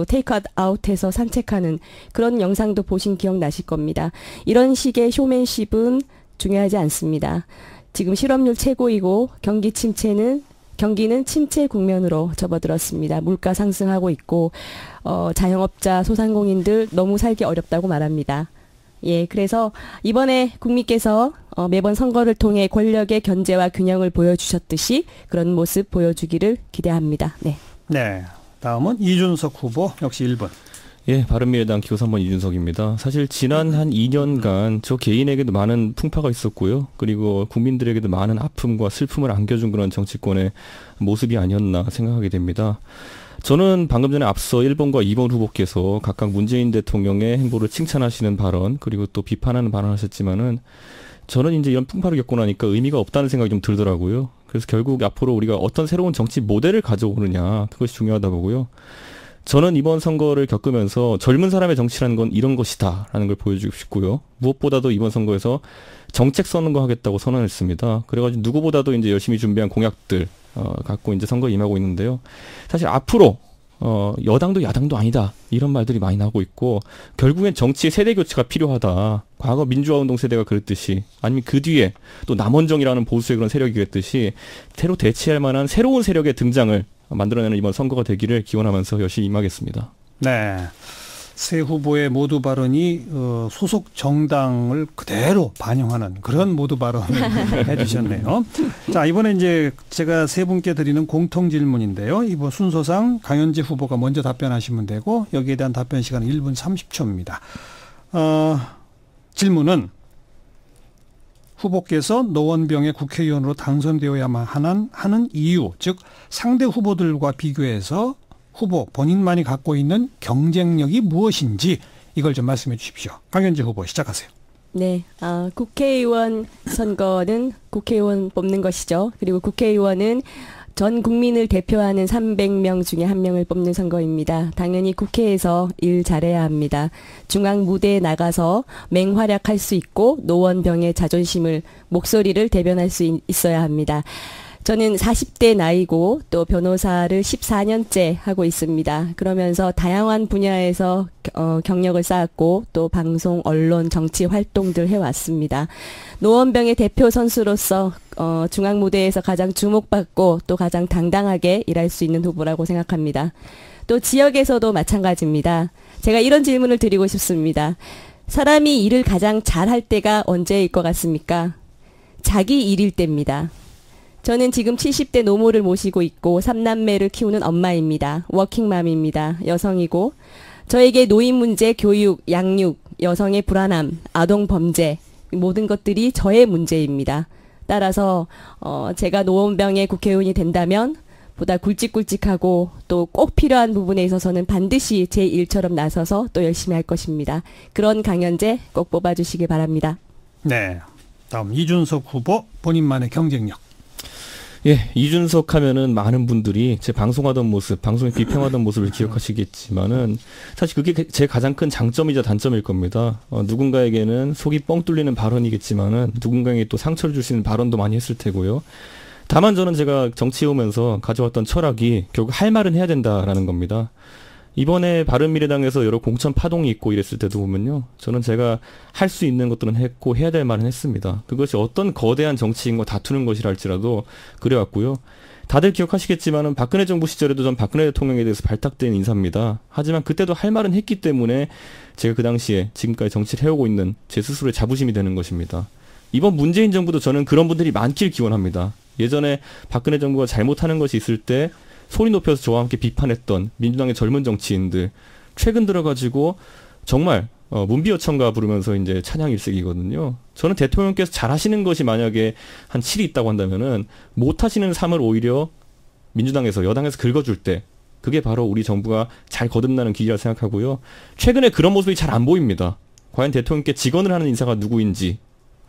테이크아웃해서 산책하는 그런 영상도 보신 기억 나실 겁니다. 이런 식의 쇼맨십은 중요하지 않습니다. 지금 실업률 최고이고 경기는 침체 국면으로 접어들었습니다. 물가 상승하고 있고 자영업자, 소상공인들 너무 살기 어렵다고 말합니다. 예, 그래서 이번에 국민께서 매번 선거를 통해 권력의 견제와 균형을 보여주셨듯이 그런 모습 보여주기를 기대합니다. 네. 네. 다음은 이준석 후보 역시 1번. 예, 바른미래당 기호 3번 이준석입니다. 사실 지난 한 2년간 저 개인에게도 많은 풍파가 있었고요. 그리고 국민들에게도 많은 아픔과 슬픔을 안겨준 그런 정치권의 모습이 아니었나 생각하게 됩니다. 저는 방금 전에 앞서 1번과 2번 후보께서 각각 문재인 대통령의 행보를 칭찬하시는 발언, 그리고 또 비판하는 발언을 하셨지만은 저는 이제 이런 풍파를 겪고 나니까 의미가 없다는 생각이 좀 들더라고요. 그래서 결국 앞으로 우리가 어떤 새로운 정치 모델을 가져오느냐, 그것이 중요하다 보고요. 저는 이번 선거를 겪으면서 젊은 사람의 정치라는 건 이런 것이다라는 걸 보여주고 싶고요. 무엇보다도 이번 선거에서 정책 선거 하겠다고 선언했습니다. 그래가지고 누구보다도 이제 열심히 준비한 공약들 갖고 이제 선거에 임하고 있는데요. 사실 앞으로 여당도 야당도 아니다, 이런 말들이 많이 나오고 있고, 결국엔 정치의 세대 교체가 필요하다. 과거 민주화운동 세대가 그랬듯이, 아니면 그 뒤에 또 남원정이라는 보수의 그런 세력이 그랬듯이 새로 대체할 만한 새로운 세력의 등장을 만들어내는 이번 선거가 되기를 기원하면서 열심히 임하겠습니다. 네. 세 후보의 모두 발언이 소속 정당을 그대로 반영하는 그런 모두 발언을 해주셨네요. 자, 이번에 이제 제가 세 분께 드리는 공통 질문인데요. 이번 순서상 강현재 후보가 먼저 답변하시면 되고, 여기에 대한 답변 시간은 1분 30초입니다. 질문은 후보께서 노원병의 국회의원으로 당선되어야만 하는 이유, 즉 상대 후보들과 비교해서 후보 본인만이 갖고 있는 경쟁력이 무엇인지 이걸 좀 말씀해 주십시오. 강현재 후보 시작하세요. 네, 국회의원 선거는 국회의원 뽑는 것이죠. 그리고 국회의원은 전 국민을 대표하는 300명 중에 한 명을 뽑는 선거입니다. 당연히 국회에서 일 잘해야 합니다. 중앙 무대에 나가서 맹활약할 수 있고 노원병의 자존심을, 목소리를 대변할 수 있어야 합니다. 저는 40대 나이고 또 변호사를 14년째 하고 있습니다. 그러면서 다양한 분야에서 경력을 쌓았고 또 방송, 언론, 정치 활동들 해왔습니다. 노원병의 대표 선수로서 중앙 무대에서 가장 주목받고 또 가장 당당하게 일할 수 있는 후보라고 생각합니다. 또 지역에서도 마찬가지입니다. 제가 이런 질문을 드리고 싶습니다. 사람이 일을 가장 잘할 때가 언제일 것 같습니까? 자기 일일 때입니다. 저는 지금 70대 노모를 모시고 있고 3남매를 키우는 엄마입니다. 워킹맘입니다. 여성이고 저에게 노인 문제, 교육, 양육, 여성의 불안함, 아동 범죄 모든 것들이 저의 문제입니다. 따라서 제가 노원병의 국회의원이 된다면 보다 굵직굵직하고 또 꼭 필요한 부분에 있어서는 반드시 제 일처럼 나서서 또 열심히 할 것입니다. 그런 강현재 꼭 뽑아주시길 바랍니다. 네, 다음 이준석 후보 본인만의 경쟁력. 예, 이준석 하면은 많은 분들이 제 방송하던 모습, 방송에 비평하던 모습을 기억하시겠지만은 사실 그게 제 가장 큰 장점이자 단점일 겁니다. 누군가에게는 속이 뻥 뚫리는 발언이겠지만은 누군가에게 또 상처를 줄 수 있는 발언도 많이 했을 테고요. 다만 저는 제가 정치해 오면서 가져왔던 철학이 결국 할 말은 해야 된다라는 겁니다. 이번에 바른미래당에서 여러 공천 파동이 있고 이랬을 때도 보면요. 저는 제가 할 수 있는 것들은 했고 해야 될 말은 했습니다. 그것이 어떤 거대한 정치인과 다투는 것이라 할지라도 그래왔고요. 다들 기억하시겠지만은 박근혜 정부 시절에도 전 박근혜 대통령에 대해서 발탁된 인사입니다. 하지만 그때도 할 말은 했기 때문에 제가 그 당시에 지금까지 정치를 해오고 있는 제 스스로의 자부심이 되는 것입니다. 이번 문재인 정부도 저는 그런 분들이 많길 기원합니다. 예전에 박근혜 정부가 잘못하는 것이 있을 때 소리 높여서 저와 함께 비판했던 민주당의 젊은 정치인들 최근 들어가지고 정말 문비어천가 부르면서 이제 찬양 일색이거든요. 저는 대통령께서 잘하시는 것이 만약에 한 7이 있다고 한다면은 못하시는 3을 오히려 민주당에서 여당에서 긁어줄 때 그게 바로 우리 정부가 잘 거듭나는 기회라 생각하고요. 최근에 그런 모습이 잘 안 보입니다. 과연 대통령께 직언을 하는 인사가 누구인지,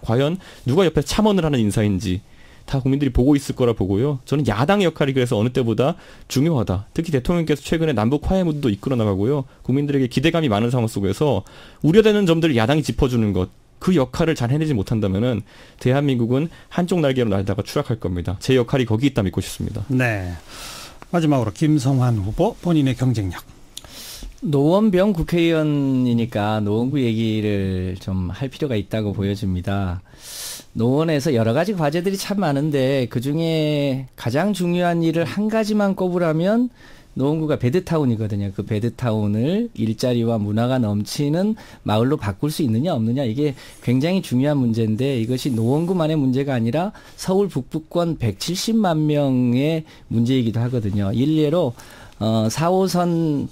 과연 누가 옆에 참언을 하는 인사인지 다 국민들이 보고 있을 거라 보고요. 저는 야당의 역할이 그래서 어느 때보다 중요하다. 특히 대통령께서 최근에 남북 화해 무드도 이끌어 나가고요. 국민들에게 기대감이 많은 상황 속에서 우려되는 점들을 야당이 짚어주는 것. 그 역할을 잘 해내지 못한다면은 대한민국은 한쪽 날개로 날다가 추락할 겁니다. 제 역할이 거기 있다 믿고 싶습니다. 네. 마지막으로 김성환 후보 본인의 경쟁력. 노원병 국회의원이니까 노원구 얘기를 좀 할 필요가 있다고 보여집니다. 노원에서 여러 가지 과제들이 참 많은데 그중에 가장 중요한 일을 한 가지만 꼽으라면 노원구가 베드타운이거든요. 그 베드타운을 일자리와 문화가 넘치는 마을로 바꿀 수 있느냐 없느냐 이게 굉장히 중요한 문제인데 이것이 노원구만의 문제가 아니라 서울 북부권 170만 명의 문제이기도 하거든요. 일례로 4호선을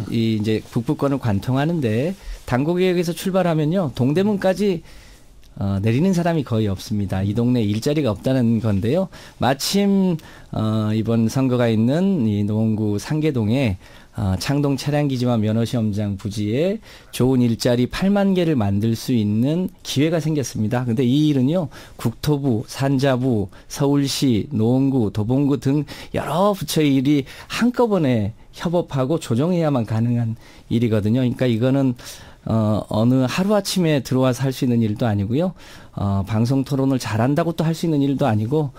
이제 북부권을 관통하는데 당구개역에서 출발하면요 동대문까지 내리는 사람이 거의 없습니다. 이 동네에 일자리가 없다는 건데요. 마침 이번 선거가 있는 이 노원구 상계동에 창동 차량기지와 면허시험장 부지에 좋은 일자리 8만 개를 만들 수 있는 기회가 생겼습니다. 그런데 이 일은요. 국토부, 산자부, 서울시, 노원구, 도봉구 등 여러 부처의 일이 한꺼번에 협업하고 조정해야만 가능한 일이거든요. 그러니까 이거는 어느 하루아침에 들어와서 할 수 있는 일도 아니고요. 방송 토론을 잘한다고 또 할 수 있는 일도 아니고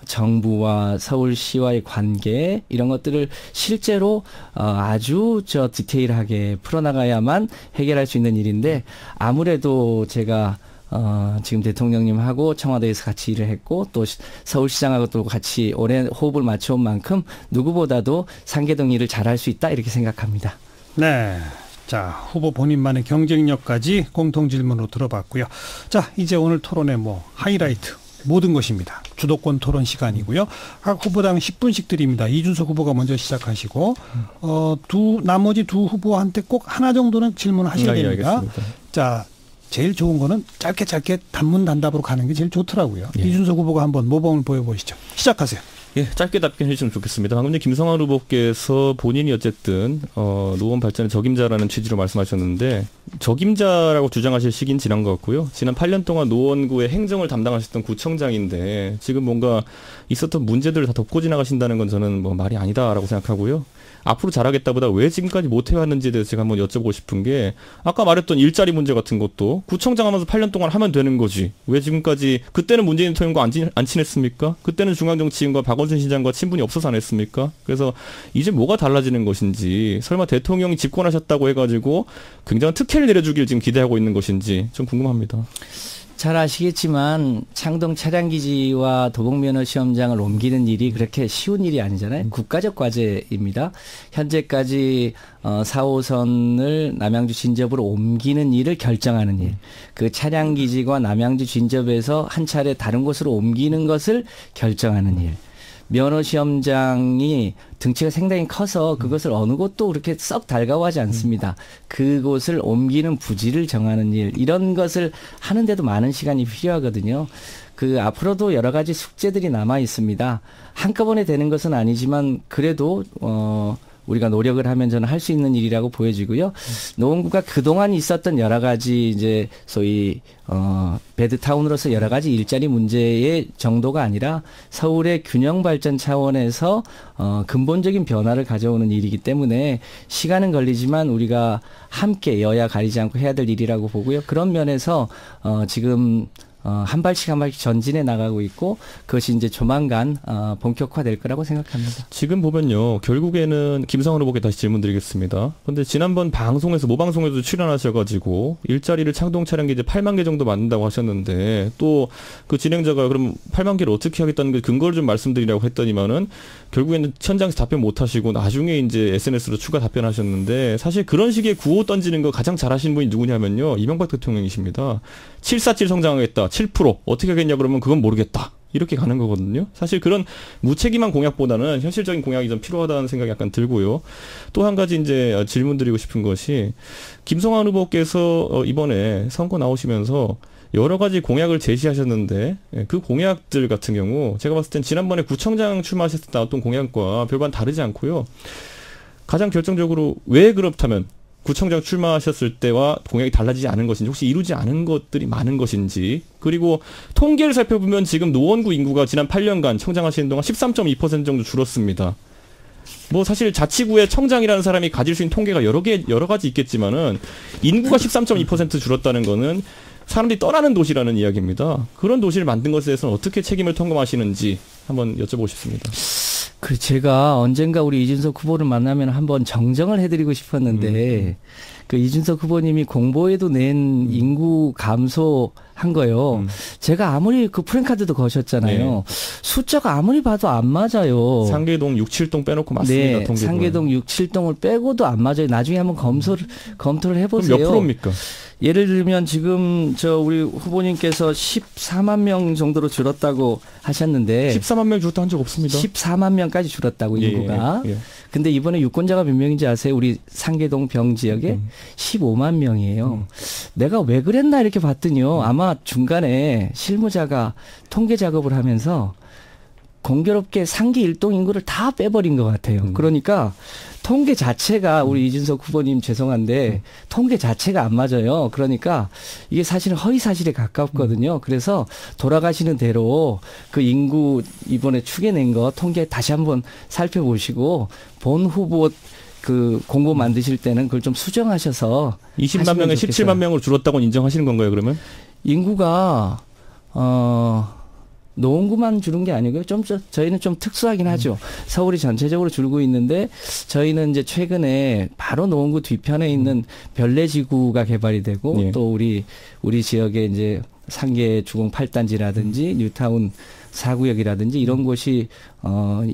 정부와 서울시와의 관계 이런 것들을 실제로 아주 디테일하게 풀어나가야만 해결할 수 있는 일인데 아무래도 제가 지금 대통령님하고 청와대에서 같이 일을 했고 또 서울시장하고 또 같이 오랜 호흡을 맞춰온 만큼 누구보다도 상계동 일을 잘할 수 있다 이렇게 생각합니다. 네. 자, 후보 본인만의 경쟁력까지 공통 질문으로 들어봤고요. 자, 이제 오늘 토론의 하이라이트 모든 것입니다. 주도권 토론 시간이고요. 각 후보당 10분씩 드립니다. 이준석 후보가 먼저 시작하시고 나머지 두 후보한테 꼭 하나 정도는 질문을 하셔야 됩니다. 알겠습니다. 자, 제일 좋은 거는 짧게 단문 단답으로 가는 게 제일 좋더라고요. 예. 이준석 후보가 한번 모범을 보여보시죠. 시작하세요. 예, 짧게 답변해 주시면 좋겠습니다. 방금 전에 김성환 후보께서 본인이 어쨌든 노원 발전의 적임자라는 취지로 말씀하셨는데 적임자라고 주장하실 시기는 지난 것 같고요. 지난 8년 동안 노원구의 행정을 담당하셨던 구청장인데 지금 뭔가 있었던 문제들을 다 덮고 지나가신다는 건 저는 말이 아니다라고 생각하고요. 앞으로 잘하겠다보다 왜 지금까지 못 해왔는지에 대해서 제가 한번 여쭤보고 싶은 게 아까 말했던 일자리 문제 같은 것도 구청장 하면서 8년 동안 하면 되는 거지. 왜 지금까지 그때는 문재인 대통령과 안 친했습니까? 그때는 중앙정치인과 박원순 시장과 친분이 없어서 안 했습니까? 그래서 이제 뭐가 달라지는 것인지 설마 대통령이 집권하셨다고 해가지고 굉장한 특혜를 내려주길 지금 기대하고 있는 것인지 좀 궁금합니다. 잘 아시겠지만 창동 차량기지와 도봉면허시험장을 옮기는 일이 그렇게 쉬운 일이 아니잖아요. 국가적 과제입니다. 현재까지 4호선을 남양주 진접으로 옮기는 일을 결정하는 일. 그 차량기지와 남양주 진접에서 한 차례 다른 곳으로 옮기는 것을 결정하는 일. 면허시험장이 등치가 상당히 커서 그것을 어느 곳도 그렇게 썩 달가워하지 않습니다. 그곳을 옮기는 부지를 정하는 일 이런 것을 하는데도 많은 시간이 필요하거든요. 앞으로도 여러 가지 숙제들이 남아 있습니다. 한꺼번에 되는 것은 아니지만 그래도 우리가 노력을 하면 저는 할 수 있는 일이라고 보여지고요. 노원구가 그동안 있었던 여러 가지 이제 소위 배드타운으로서 여러 가지 일자리 문제의 정도가 아니라 서울의 균형 발전 차원에서 근본적인 변화를 가져오는 일이기 때문에 시간은 걸리지만 우리가 함께 여야 가리지 않고 해야 될 일이라고 보고요. 그런 면에서 지금 한 발씩 한 발씩 전진해 나가고 있고 그것이 이제 조만간 본격화될 거라고 생각합니다. 지금 보면요. 결국에는 김상원 후보께 다시 질문드리겠습니다. 그런데 지난번 방송에서 모방송에도 출연하셔가지고 일자리를 창동 차량기 이제 8만 개 정도 만든다고 하셨는데 또 그 진행자가 그럼 8만 개를 어떻게 하겠다는 그 근거를 좀 말씀드리라고 했더니만은 결국에는 현장에서 답변 못 하시고 나중에 이제 SNS로 추가 답변하셨는데 사실 그런 식의 구호 던지는 거 가장 잘하시는 분이 누구냐면요. 이명박 대통령이십니다. 747 성장하겠다. 7% 어떻게 하겠냐 그러면 그건 모르겠다. 이렇게 가는 거거든요. 사실 그런 무책임한 공약보다는 현실적인 공약이 좀 필요하다는 생각이 약간 들고요. 또 한 가지 이제 질문 드리고 싶은 것이 김성환 후보께서 이번에 선거 나오시면서 여러 가지 공약을 제시하셨는데 그 공약들 같은 경우 제가 봤을 땐 지난번에 구청장 출마하셨을 때 나왔던 공약과 별반 다르지 않고요. 가장 결정적으로 왜 그렇다면 구청장 출마하셨을 때와 공약이 달라지지 않은 것인지 혹시 이루지 않은 것들이 많은 것인지 그리고 통계를 살펴보면 지금 노원구 인구가 지난 8년간 청장하시는 동안 13.2% 정도 줄었습니다. 뭐 사실 자치구에 청장이라는 사람이 가질 수 있는 통계가 여러 가지 있겠지만은 인구가 13.2% 줄었다는 거는 사람들이 떠나는 도시라는 이야기입니다. 그런 도시를 만든 것에 대해서는 어떻게 책임을 통감하시는지 한번 여쭤보고 싶습니다. 그 제가 언젠가 우리 이준석 후보를 만나면 한번 정정을 해드리고 싶었는데 그 이준석 후보님이 공보에도 낸 인구 감소한 거요. 제가 아무리 그 프랜카드도 거셨잖아요. 네. 숫자가 아무리 봐도 안 맞아요. 상계동 6, 7동 빼놓고 맞습니다. 네, 상계동 6, 7동을 빼고도 안 맞아요. 나중에 한번 검토를 해보세요. 그럼 몇 프로입니까? 예를 들면 지금 우리 후보님께서 14만 명 정도로 줄었다고 하셨는데 14만 명 줄었다 한 적 없습니다. 14만 명까지 줄었다고 인구가. 예. 근데 이번에 유권자가 몇 명인지 아세요? 우리 상계동 병 지역에 15만 명이에요. 내가 왜 그랬나 이렇게 봤더니요. 아마 중간에 실무자가 통계 작업을 하면서 공교롭게 상기 1동 인구를 다 빼버린 것 같아요. 그러니까 통계 자체가 우리 이준석 후보님 죄송한데 통계 자체가 안 맞아요. 그러니까 이게 사실은 허위 사실에 가깝거든요. 그래서 돌아가시는 대로 그 인구 이번에 추계낸 거 통계 다시 한번 살펴보시고 본 후보 그 공보 만드실 때는 그걸 좀 수정하셔서 20만 명에 17만 명으로 줄었다고 인정하시는 건가요, 그러면? 인구가 노원구만 줄은 게 아니고요. 저희는 좀 특수하긴 하죠. 서울이 전체적으로 줄고 있는데 저희는 이제 최근에 바로 노원구 뒤편에 있는 별내지구가 개발이 되고 또 우리 지역에 이제 상계 주공 8단지라든지 뉴타운 4구역이라든지 이런 곳이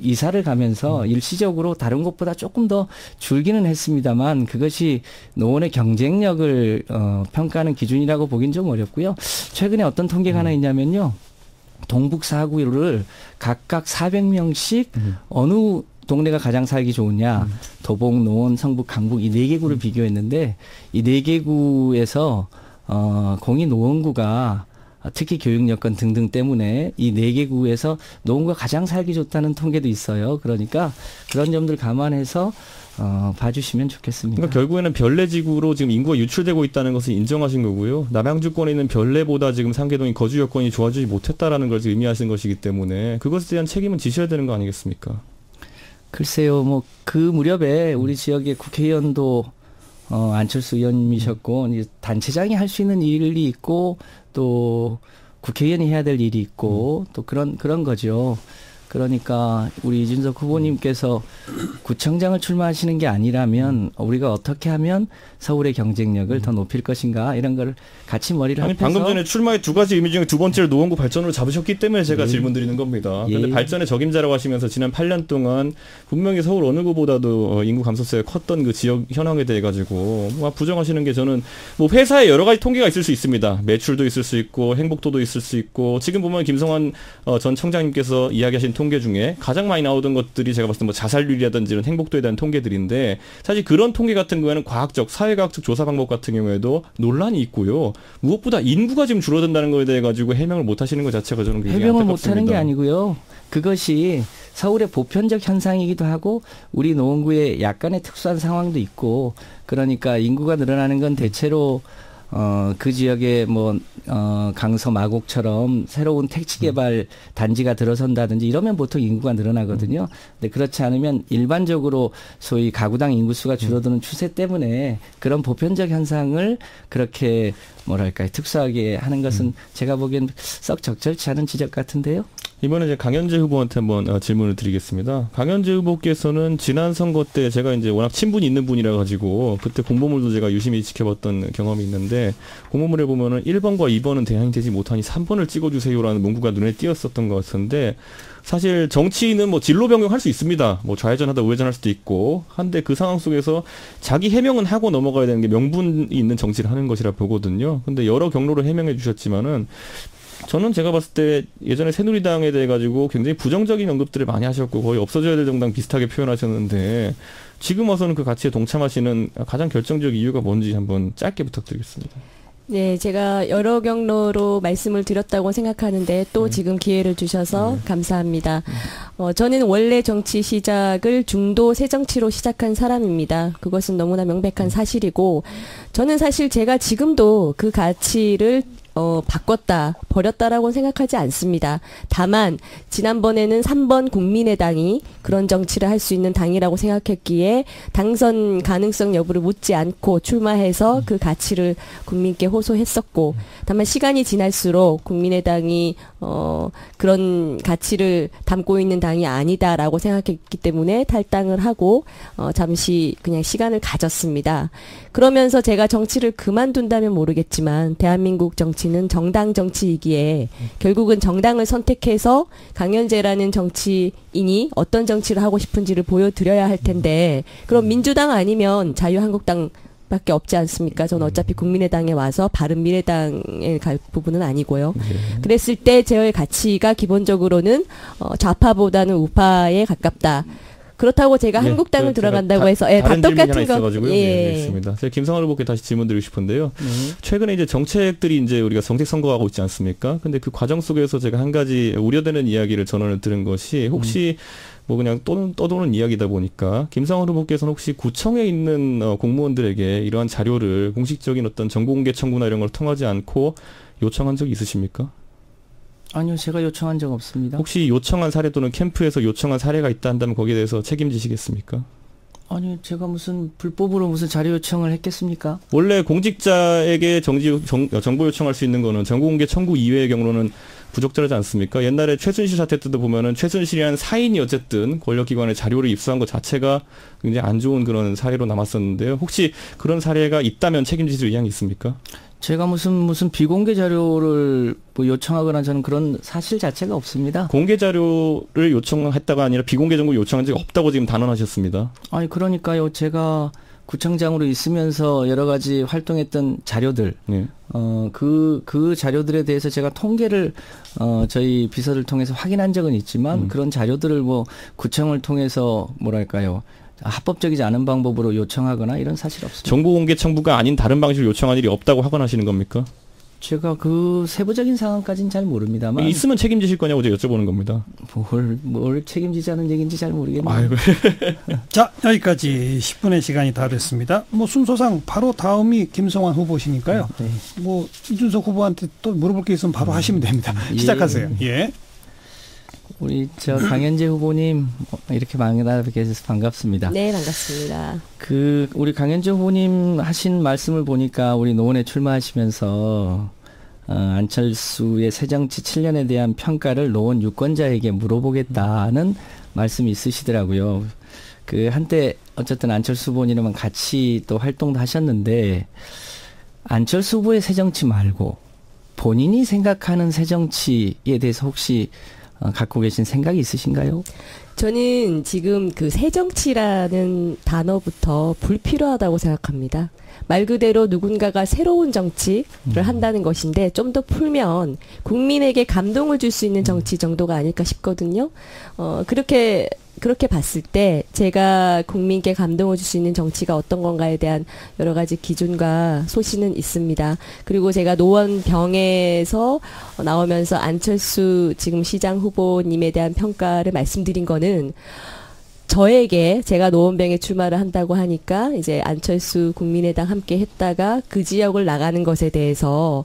이사를 가면서 일시적으로 다른 곳보다 조금 더 줄기는 했습니다만 그것이 노원의 경쟁력을 평가하는 기준이라고 보긴 좀 어렵고요. 최근에 어떤 통계가 하나 있냐면요. 동북 4구를 각각 400명씩 어느 동네가 가장 살기 좋으냐. 도봉, 노원, 성북, 강북 이 4개 구를 비교했는데 이 4개 구에서 공이 노원구가 특히 교육 여건 등등 때문에 이 4개 구에서 노원구가 가장 살기 좋다는 통계도 있어요. 그러니까 그런 점들 감안해서 봐주시면 좋겠습니다. 그러니까 결국에는 별내지구로 지금 인구가 유출되고 있다는 것을 인정하신 거고요. 남양주권에 있는 별내보다 지금 상계동이 거주 여건이 좋아지지 못했다라는 걸 의미하시는 것이기 때문에 그것에 대한 책임은 지셔야 되는 거 아니겠습니까? 글쎄요. 뭐 그 무렵에 우리 지역의 국회의원도 안철수 의원님이셨고 이제 단체장이 할 수 있는 일이 있고 또 국회의원이 해야 될 일이 있고 또 그런 거죠. 그러니까 우리 이준석 후보님께서 구청장을 출마하시는 게 아니라면 우리가 어떻게 하면 서울의 경쟁력을 더 높일 것인가 이런 걸 같이 머리를 합해서 방금 전에 출마의 두 가지 의미 중에 두 번째를 노원구 발전으로 잡으셨기 때문에 제가 질문 드리는 겁니다. 그런데 발전의 적임자라고 하시면서 지난 8년 동안 분명히 서울 어느 곳보다도 인구 감소세가 컸던 그 지역 현황에 대해 가지고 부정하시는 게 저는 뭐 회사에 여러 가지 통계가 있을 수 있습니다. 매출도 있을 수 있고 행복도도 있을 수 있고 지금 보면 김성환 전 청장님께서 이야기하신 통계 중에 가장 많이 나오던 것들이 제가 봤을 때 뭐 자살률이라든지 이런 행복도에 대한 통계들인데 사실 그런 통계 같은 경우에는 과학적, 사회과학적 조사 방법 같은 경우에도 논란이 있고요. 무엇보다 인구가 지금 줄어든다는 거에 대해 가지고 해명을 못 하시는 것 자체가 저는 굉장히 해명을 안타깝습니다. 못 하는 게 아니고요. 그것이 서울의 보편적 현상이기도 하고 우리 노원구에 약간의 특수한 상황도 있고 그러니까 인구가 늘어나는 건 대체로 그 지역에 강서 마곡처럼 새로운 택지 개발 단지가 들어선다든지 이러면 보통 인구가 늘어나거든요. 근데 그렇지 않으면 일반적으로 소위 가구당 인구수가 줄어드는 추세 때문에 그런 보편적 현상을 그렇게 특수하게 하는 것은 제가 보기엔 썩 적절치 않은 지적 같은데요. 이번에 이제 강현재 후보한테 한번 질문을 드리겠습니다. 강현재 후보께서는 지난 선거 때 제가 이제 워낙 친분이 있는 분이라 가지고 그때 공보물도 제가 유심히 지켜봤던 경험이 있는데 공보물에 보면은 1번과 2번은 대항이 되지 못하니 3번을 찍어주세요라는 문구가 눈에 띄었었던 것 같은데 사실 정치인은 진로 변경할 수 있습니다. 좌회전하다 우회전할 수도 있고 한데 그 상황 속에서 자기 해명은 하고 넘어가야 되는 게 명분이 있는 정치를 하는 것이라 보거든요. 근데 여러 경로를 해명해 주셨지만은 저는 제가 봤을 때 예전에 새누리당에 대해 가지고 굉장히 부정적인 언급들을 많이 하셨고 거의 없어져야 될 정당 비슷하게 표현하셨는데 지금 와서는 그 가치에 동참하시는 가장 결정적 이유가 뭔지 한번 짧게 부탁드리겠습니다. 네, 제가 여러 경로로 말씀을 드렸다고 생각하는데 또 지금 기회를 주셔서 감사합니다. 저는 원래 정치 시작을 중도 새정치로 시작한 사람입니다. 그것은 너무나 명백한 사실이고 저는 사실 제가 지금도 그 가치를 바꿨다, 버렸다라고 생각하지 않습니다. 다만 지난번에는 3번 국민의당이 그런 정치를 할 수 있는 당이라고 생각했기에 당선 가능성 여부를 묻지 않고 출마해서 그 가치를 국민께 호소했었고 다만 시간이 지날수록 국민의당이 그런 가치를 담고 있는 당이 아니다라고 생각했기 때문에 탈당을 하고 잠시 그냥 시간을 가졌습니다. 그러면서 제가 정치를 그만둔다면 모르겠지만 대한민국 정치는 정당 정치이기에 결국은 정당을 선택해서 강현재라는 정치인이 어떤 정치를 하고 싶은지를 보여드려야 할 텐데 그럼 민주당 아니면 자유한국당 밖에 없지 않습니까? 저는 어차피 국민의당에 와서 바른미래당에 갈 부분은 아니고요. 그랬을 때 제 가치가 기본적으로는 좌파보다는 우파에 가깝다. 그렇다고 제가 한국당을 들어간다고 해서 다 똑같은 거. 알겠습니다. 제가 김성환 후보께 다시 질문드리고 싶은데요. 최근에 이제 정책들이 이제 우리가 정책 선거하고 있지 않습니까? 근데 그 과정 속에서 제가 한 가지 우려되는 이야기를 전원을 들은 것이 혹시 그냥 떠도는 이야기다 보니까 김성환 후보께서는 혹시 구청에 있는 공무원들에게 이러한 자료를 공식적인 어떤 정보공개 청구나 이런 걸 통하지 않고 요청한 적이 있으십니까? 아니요, 제가 요청한 적 없습니다. 혹시 요청한 사례 또는 캠프에서 요청한 사례가 있다 한다면 거기에 대해서 책임지시겠습니까? 아니, 제가 무슨 불법으로 무슨 자료 요청을 했겠습니까? 원래 공직자에게 정보 요청할 수 있는 거는 정보공개 청구 이외의 경우는 부적절하지 않습니까? 옛날에 최순실 사태 때도 보면은 최순실이라는 사인이 어쨌든 권력기관에 자료를 입수한 것 자체가 굉장히 안 좋은 그런 사례로 남았었는데요. 혹시 그런 사례가 있다면 책임지실 의향이 있습니까? 제가 무슨 비공개 자료를 요청하거나 저는 그런 사실 자체가 없습니다. 공개 자료를 요청했다가 아니라 비공개 정보 요청한 적이 없다고 지금 단언하셨습니다. 아니 그러니까요. 제가 구청장으로 있으면서 여러 가지 활동했던 자료들, 그 자료들에 대해서 제가 통계를 저희 비서를 통해서 확인한 적은 있지만 그런 자료들을 구청을 통해서 합법적이지 않은 방법으로 요청하거나 이런 사실 없습니다. 정보공개 청구가 아닌 다른 방식으로 요청한 일이 없다고 확언하시는 겁니까? 제가 그 세부적인 상황까지는 잘 모릅니다만 있으면 책임지실 거냐고 제가 여쭤보는 겁니다. 뭘 책임지자는 얘기인지 잘 모르겠네요. 자, 여기까지 10분의 시간이 다 됐습니다. 순서상 바로 다음이 김성환 후보시니까요. 네. 이준석 후보한테 또 물어볼 게 있으면 바로 하시면 됩니다. 시작하세요. 예. 우리 강현재 후보님 이렇게 만나뵙게 해서 반갑습니다. 네, 반갑습니다. 우리 강현재 후보님 하신 말씀을 보니까 우리 노원에 출마하시면서 안철수의 새정치 7년에 대한 평가를 노원 유권자에게 물어보겠다는 말씀이 있으시더라고요. 한때 어쨌든 안철수 후보님은 같이 또 활동도 하셨는데 안철수 후보의 새정치 말고 본인이 생각하는 새정치에 대해서 혹시 갖고 계신 생각이 있으신가요? 저는 지금 그 새정치라는 단어부터 불필요하다고 생각합니다. 말 그대로 누군가가 새로운 정치를 한다는 것인데 좀 더 풀면 국민에게 감동을 줄 수 있는 정치 정도가 아닐까 싶거든요. 그렇게 봤을 때 제가 국민께 감동을 줄 수 있는 정치가 어떤 건가에 대한 여러 가지 기준과 소신은 있습니다. 그리고 제가 노원병에서 나오면서 안철수 지금 시장 후보님에 대한 평가를 말씀드린 거는 저에게 제가 노원병에 출마를 한다고 하니까 이제 안철수 국민의당 함께 했다가 그 지역을 나가는 것에 대해서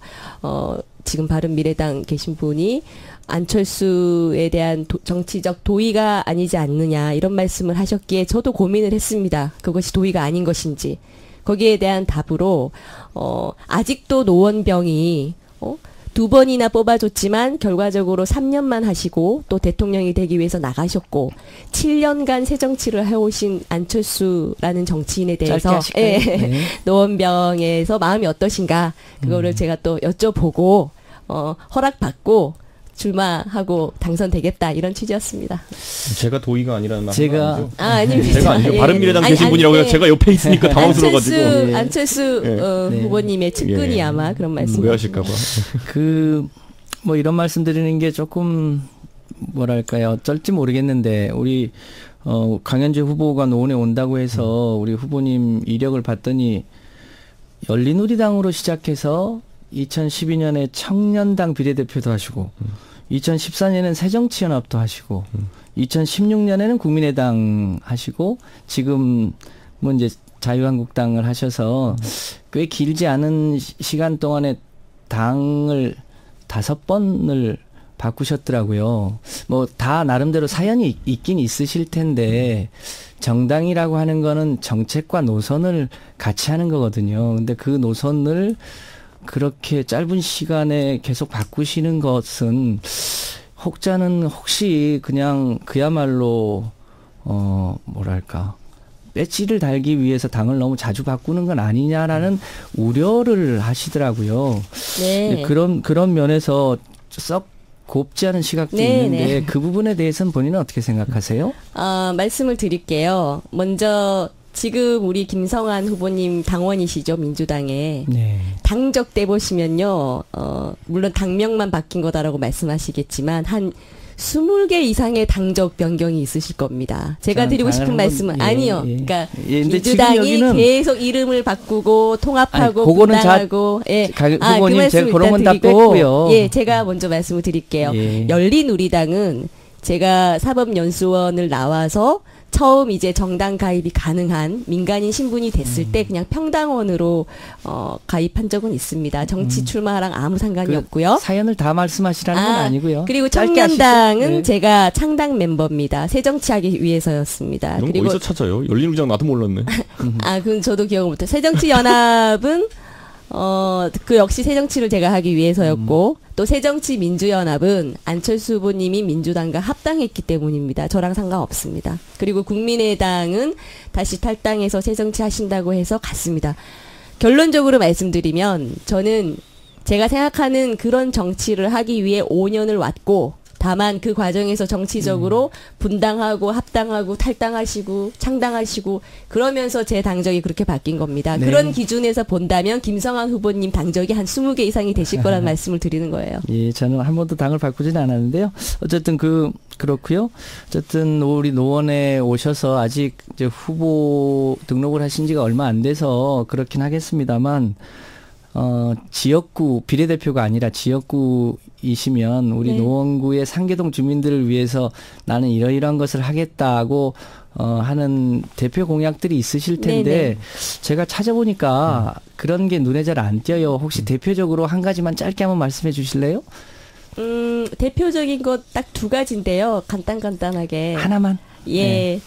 지금 바른미래당 계신 분이 안철수에 대한 정치적 도의가 아니지 않느냐 이런 말씀을 하셨기에 저도 고민을 했습니다. 그것이 도의가 아닌 것인지. 거기에 대한 답으로 아직도 노원병이 2번이나 뽑아줬지만 결과적으로 3년만 하시고 또 대통령이 되기 위해서 나가셨고 7년간 새정치를 해오신 안철수라는 정치인에 대해서 노원병에서 마음이 어떠신가 그거를 제가 또 여쭤보고 허락받고 출마하고 당선되겠다 이런 취지였습니다. 제가 도의가 아니라는 말 제가 아닙니다. 제가 아니죠. 바른미래당 계신 분이라고요. 제가 옆에 있으니까 당황스러워가지고. 안철수 후보님의 측근이 아마 그런 말씀. 왜 하실까봐. 뭐 이런 말씀 드리는 게 조금 뭐랄까요 어쩔지 모르겠는데 우리 강현재 후보가 노원에 온다고 해서 우리 후보님 이력을 봤더니 열린우리당으로 시작해서 2012년에 청년당 비례대표도 하시고 2014년에는 새정치연합도 하시고 2016년에는 국민의당 하시고 지금 뭐 이제 자유한국당을 하셔서 꽤 길지 않은 시간 동안에 당을 5번을 바꾸셨더라고요. 뭐 다 나름대로 사연이 있긴 있으실 텐데 정당이라고 하는 거는 정책과 노선을 같이 하는 거거든요. 근데 그 노선을 그렇게 짧은 시간에 계속 바꾸시는 것은 혹자는 혹시 그냥 그야말로 뭐랄까 배지를 달기 위해서 당을 너무 자주 바꾸는 건 아니냐라는 우려를 하시더라고요. 네. 그런 면에서 썩 곱지 않은 시각도 있는데 그 부분에 대해서는 본인은 어떻게 생각하세요? 말씀을 드릴게요. 먼저 지금 우리 김성환 후보님 당원이시죠, 민주당에. 네. 당적 때 보시면요, 물론 당명만 바뀐 거다라고 말씀하시겠지만, 한 20개 이상의 당적 변경이 있으실 겁니다. 제가 드리고 싶은 말씀은, 아니요. 그러니까, 민주당이 계속 이름을 바꾸고, 통합하고, 분당하고, 후보님, 제가 그런 건 다 뺐고요. 제가 먼저 말씀을 드릴게요. 열린우리당은 제가 사법연수원을 나와서 처음 이제 정당 가입이 가능한 민간인 신분이 됐을 때 그냥 평당원으로 가입한 적은 있습니다. 정치 출마랑 아무 상관이 없고요. 사연을 다 말씀하시라는 건 아니고요. 그리고 청년당은 제가 창당 member입니다. 새정치하기 위해서였습니다. 그리고 어디서 찾아요? 열린우리당 나도 몰랐네. 그건 저도 기억을 못해요. 새정치연합은 그 역시 새정치를 제가 하기 위해서였고 또 새정치민주연합은 안철수 후보님이 민주당과 합당했기 때문입니다. 저랑 상관없습니다. 그리고 국민의당은 다시 탈당해서 새정치 하신다고 해서 갔습니다. 결론적으로 말씀드리면 저는 제가 생각하는 그런 정치를 하기 위해 5년을 왔고 다만 그 과정에서 정치적으로 분당하고 합당하고 탈당하시고 창당하시고 그러면서 제 당적이 그렇게 바뀐 겁니다. 네. 그런 기준에서 본다면 김성환 후보님 당적이 한 20개 이상이 되실 거라는 말씀을 드리는 거예요. 예, 저는 한 번도 당을 바꾸지는 않았는데요. 어쨌든 그렇고요. 어쨌든 우리 노원에 오셔서 아직 이제 후보 등록을 하신 지가 얼마 안 돼서 그렇긴 하겠습니다만 지역구 비례대표가 아니라 지역구이시면 우리 노원구의 상계동 주민들을 위해서 나는 이러이러한 것을 하겠다고 하는 대표 공약들이 있으실 텐데 제가 찾아보니까 그런 게 눈에 잘 안 띄어요. 혹시 대표적으로 한 가지만 짧게 한번 말씀해 주실래요? 대표적인 것 딱 2가지인데요. 간단하게. 하나만? 예.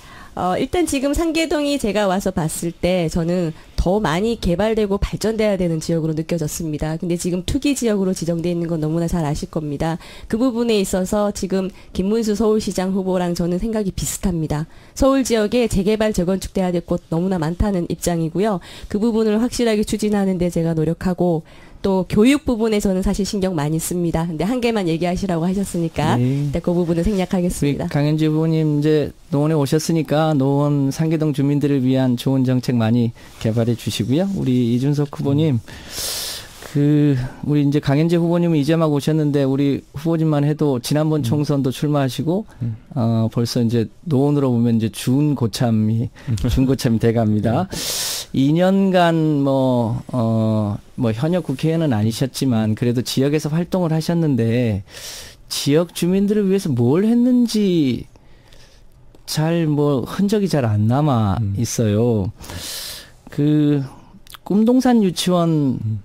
일단 지금 상계동이 제가 와서 봤을 때 저는 더 많이 개발되고 발전돼야 되는 지역으로 느껴졌습니다. 근데 지금 투기 지역으로 지정되어 있는 건 너무나 잘 아실 겁니다. 그 부분에 있어서 지금 김문수 서울시장 후보랑 저는 생각이 비슷합니다. 서울 지역에 재개발, 재건축돼야 될 곳 너무나 많다는 입장이고요. 그 부분을 확실하게 추진하는 데 제가 노력하고 또 교육 부분에서는 사실 신경 많이 씁니다. 근데 한 개만 얘기하시라고 하셨으니까 네. 그 부분은 생략하겠습니다. 우리 강현지 후보님 이제 노원에 오셨으니까 노원 상계동 주민들을 위한 좋은 정책 많이 개발해 주시고요. 우리 이준석 후보님 우리 이제 강현재 후보님은 이제 막 오셨는데 우리 후보님만 해도 지난번 총선도 출마하시고 벌써 이제 노원으로 보면 이제 준고참이 돼갑니다. 2년간 뭐 현역 국회의원은 아니셨지만 그래도 지역에서 활동을 하셨는데 지역 주민들을 위해서 뭘 했는지 잘 흔적이 잘 안 남아 있어요. 꿈동산 유치원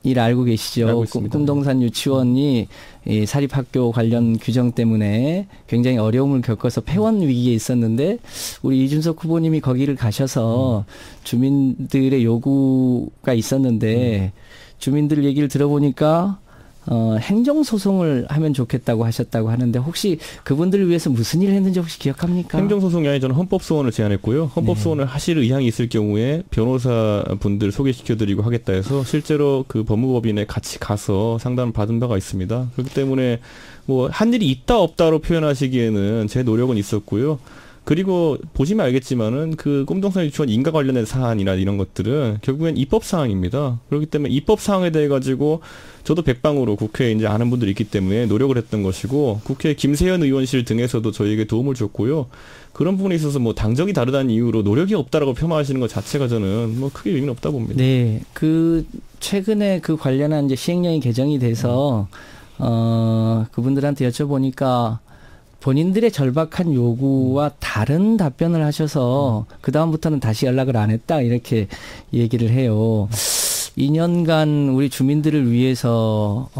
일 알고 계시죠? 꿈동산 유치원이 이 사립학교 관련 규정 때문에 굉장히 어려움을 겪어서 폐원 위기에 있었는데 우리 이준석 후보님이 거기를 가셔서 주민들의 요구가 있었는데 주민들 얘기를 들어보니까 행정소송을 하면 좋겠다고 하셨다고 하는데 혹시 그분들을 위해서 무슨 일을 했는지 혹시 기억합니까? 행정소송이 아니라 저는 헌법소원을 제안했고요. 헌법소원을 하실 의향이 있을 경우에 변호사분들 소개시켜드리고 하겠다 해서 실제로 그 법무법인에 같이 가서 상담을 받은 바가 있습니다. 그렇기 때문에 한 일이 있다 없다로 표현하시기에는 제 노력은 있었고요. 그리고 보시면 알겠지만은 그 꿈동산 유치원 인가 관련된 사안이나 이런 것들은 결국엔 입법 사항입니다. 그렇기 때문에 입법 사항에 대해 가지고 저도 백방으로 국회에 이제 아는 분들이 있기 때문에 노력을 했던 것이고 국회 김세현 의원실 등에서도 저희에게 도움을 줬고요. 그런 부분에 있어서 당적이 다르다는 이유로 노력이 없다라고 폄하하시는 것 자체가 저는 크게 의미는 없다 봅니다. 네, 최근에 그 관련한 이제 시행령이 개정이 돼서 그분들한테 여쭤보니까. 본인들의 절박한 요구와 다른 답변을 하셔서 그다음부터는 다시 연락을 안 했다 이렇게 얘기를 해요. 2년간 우리 주민들을 위해서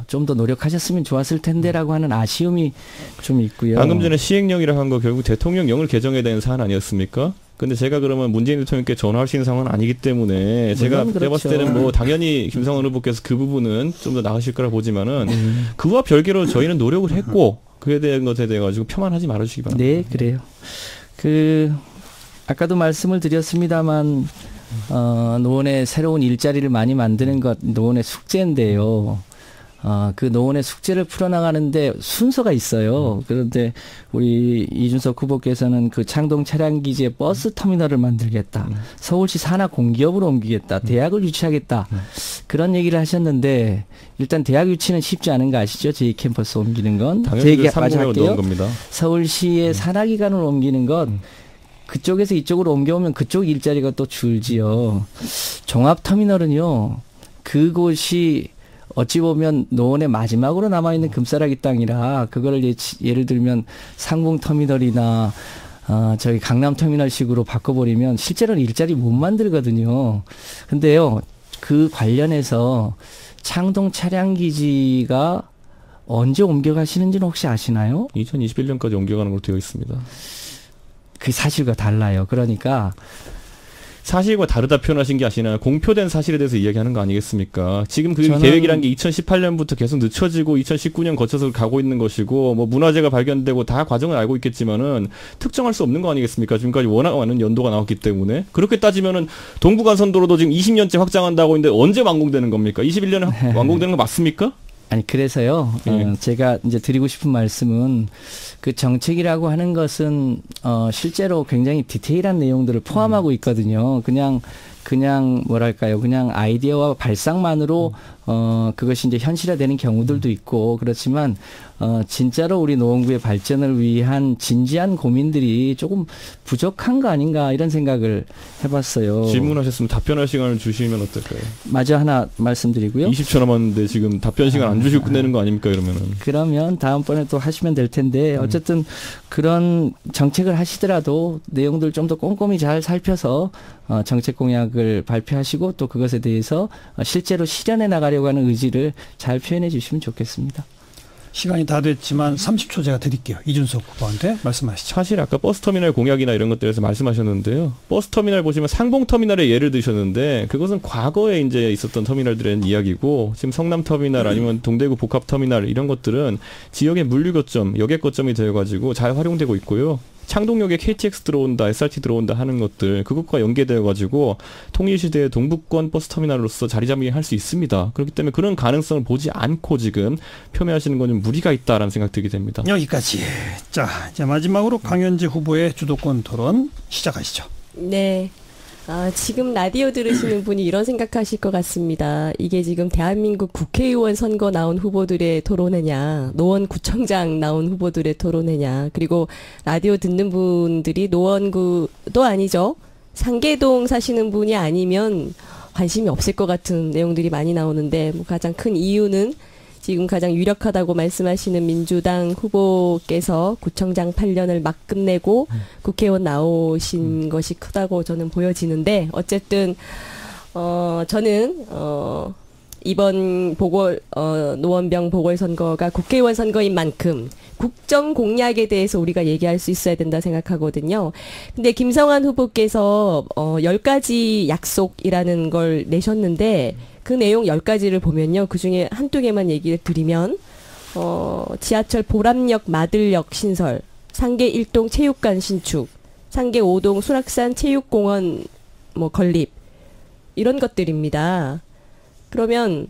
좀 더 노력하셨으면 좋았을 텐데라고 하는 아쉬움이 좀 있고요. 방금 전에 시행령이라고 한 거 결국 대통령령을 개정해야 되는 사안 아니었습니까? 근데 제가 그러면 문재인 대통령께 전화할 수 있는 상황은 아니기 때문에 제가 그렇죠. 봤을 때는 당연히 김성환 후보께서 그 부분은 좀 더 나으실 거라 보지만은 그와 별개로 저희는 노력을 했고 그에 대한 것에 대해 가지고 폄하하지 말아주시기 바랍니다. 네, 그래요. 아까도 말씀을 드렸습니다만 노원에 새로운 일자리를 많이 만드는 것 노원의 숙제인데요. 그 노원의 숙제를 풀어나가는데 순서가 있어요. 그런데 우리 이준석 후보께서는 그 창동 차량기지에 버스 터미널을 만들겠다. 서울시 산하 공기업으로 옮기겠다. 대학을 유치하겠다. 그런 얘기를 하셨는데 일단 대학 유치는 쉽지 않은 거 아시죠? 제2캠퍼스 옮기는 건. 당연히 3공에 넣은 겁니다. 서울시의 산하기관을 옮기는 것. 그쪽에서 이쪽으로 옮겨오면 그쪽 일자리가 또 줄지요. 종합터미널은요. 그곳이 어찌 보면 노원의 마지막으로 남아있는 금싸라기 땅이라 그거를 예를 들면 상봉터미널이나 저기 강남터미널식으로 바꿔버리면 실제로는 일자리 못 만들거든요. 근데요. 그 관련해서 창동 차량기지가 언제 옮겨가시는지는 혹시 아시나요? 2021년까지 옮겨가는 걸로 되어 있습니다. 그 사실과 달라요. 그러니까 사실과 다르다 표현하신 게 아시나요? 공표된 사실에 대해서 이야기하는 거 아니겠습니까? 지금 그 계획이란 게 2018년부터 계속 늦춰지고 2019년 거쳐서 가고 있는 것이고 문화재가 발견되고 다 과정을 알고 있겠지만은 특정할 수 없는 거 아니겠습니까? 지금까지 워낙 많은 연도가 나왔기 때문에 그렇게 따지면은 동부간선도로도 지금 20년째 확장한다고 했는데 언제 완공되는 겁니까? 21년에 완공되는 거 맞습니까? 아니 그래서요. 제가 이제 드리고 싶은 말씀은 그 정책이라고 하는 것은 실제로 굉장히 디테일한 내용들을 포함하고 있거든요. 그냥 뭐랄까요? 그냥 아이디어와 발상만으로 그것이 이제 현실화되는 경우들도 있고 그렇지만 진짜로 우리 노원구의 발전을 위한 진지한 고민들이 조금 부족한 거 아닌가 이런 생각을 해봤어요. 질문하셨으면 답변할 시간을 주시면 어떨까요? 마저 하나 말씀드리고요. 20초 남았는데 지금 답변 시간 안 주시고 끝내는 거 아닙니까 그러면은? 그러면 다음번에 또 하시면 될 텐데 어쨌든 그런 정책을 하시더라도 내용들 좀 더 꼼꼼히 잘 살펴서 정책 공약을 발표하시고 또 그것에 대해서 실제로 실현해 나가려고 하는 의지를 잘 표현해 주시면 좋겠습니다. 시간이 다 됐지만 30초 제가 드릴게요. 이준석 후보한테 말씀하시죠. 사실 아까 버스터미널 공약이나 이런 것들에서 말씀하셨는데요. 버스터미널 보시면 상봉터미널의 예를 드셨는데 그것은 과거에 이제 있었던 터미널들의 이야기고 지금 성남터미널 아니면 동대구 복합터미널 이런 것들은 지역의 물류 거점, 여객 거점이 되어가지고 잘 활용되고 있고요. 창동역에 KTX 들어온다, SRT 들어온다 하는 것들 그것과 연계되어 가지고 통일시대의 동북권 버스터미널로서 자리 잡게 할 수 있습니다. 그렇기 때문에 그런 가능성을 보지 않고 지금 표명하시는 건 좀 무리가 있다라는 생각 들게 됩니다. 여기까지. 자, 이제 마지막으로 강현재 후보의 주도권 토론 시작하시죠. 네. 지금 라디오 들으시는 분이 이런 생각하실 것 같습니다. 이게 지금 대한민국 국회의원 선거 나온 후보들의 토론회냐, 노원구청장 나온 후보들의 토론회냐, 그리고 라디오 듣는 분들이 노원구도 아니죠. 상계동 사시는 분이 아니면 관심이 없을 것 같은 내용들이 많이 나오는데, 뭐 가장 큰 이유는 지금 가장 유력하다고 말씀하시는 민주당 후보께서 구청장 8년을 막 끝내고 국회의원 나오신 것이 크다고 저는 보여지는데, 어쨌든 저는 이번 노원병 보궐선거가 국회의원 선거인 만큼 국정 공약에 대해서 우리가 얘기할 수 있어야 된다 생각하거든요. 근데 김성환 후보께서 10가지 약속이라는 걸 내셨는데, 그 내용 10가지를 보면요. 그중에 한두 개만 얘기를 드리면, 지하철 보람역 마들역 신설, 상계 1동 체육관 신축, 상계 5동 수락산 체육공원 건립, 이런 것들입니다. 그러면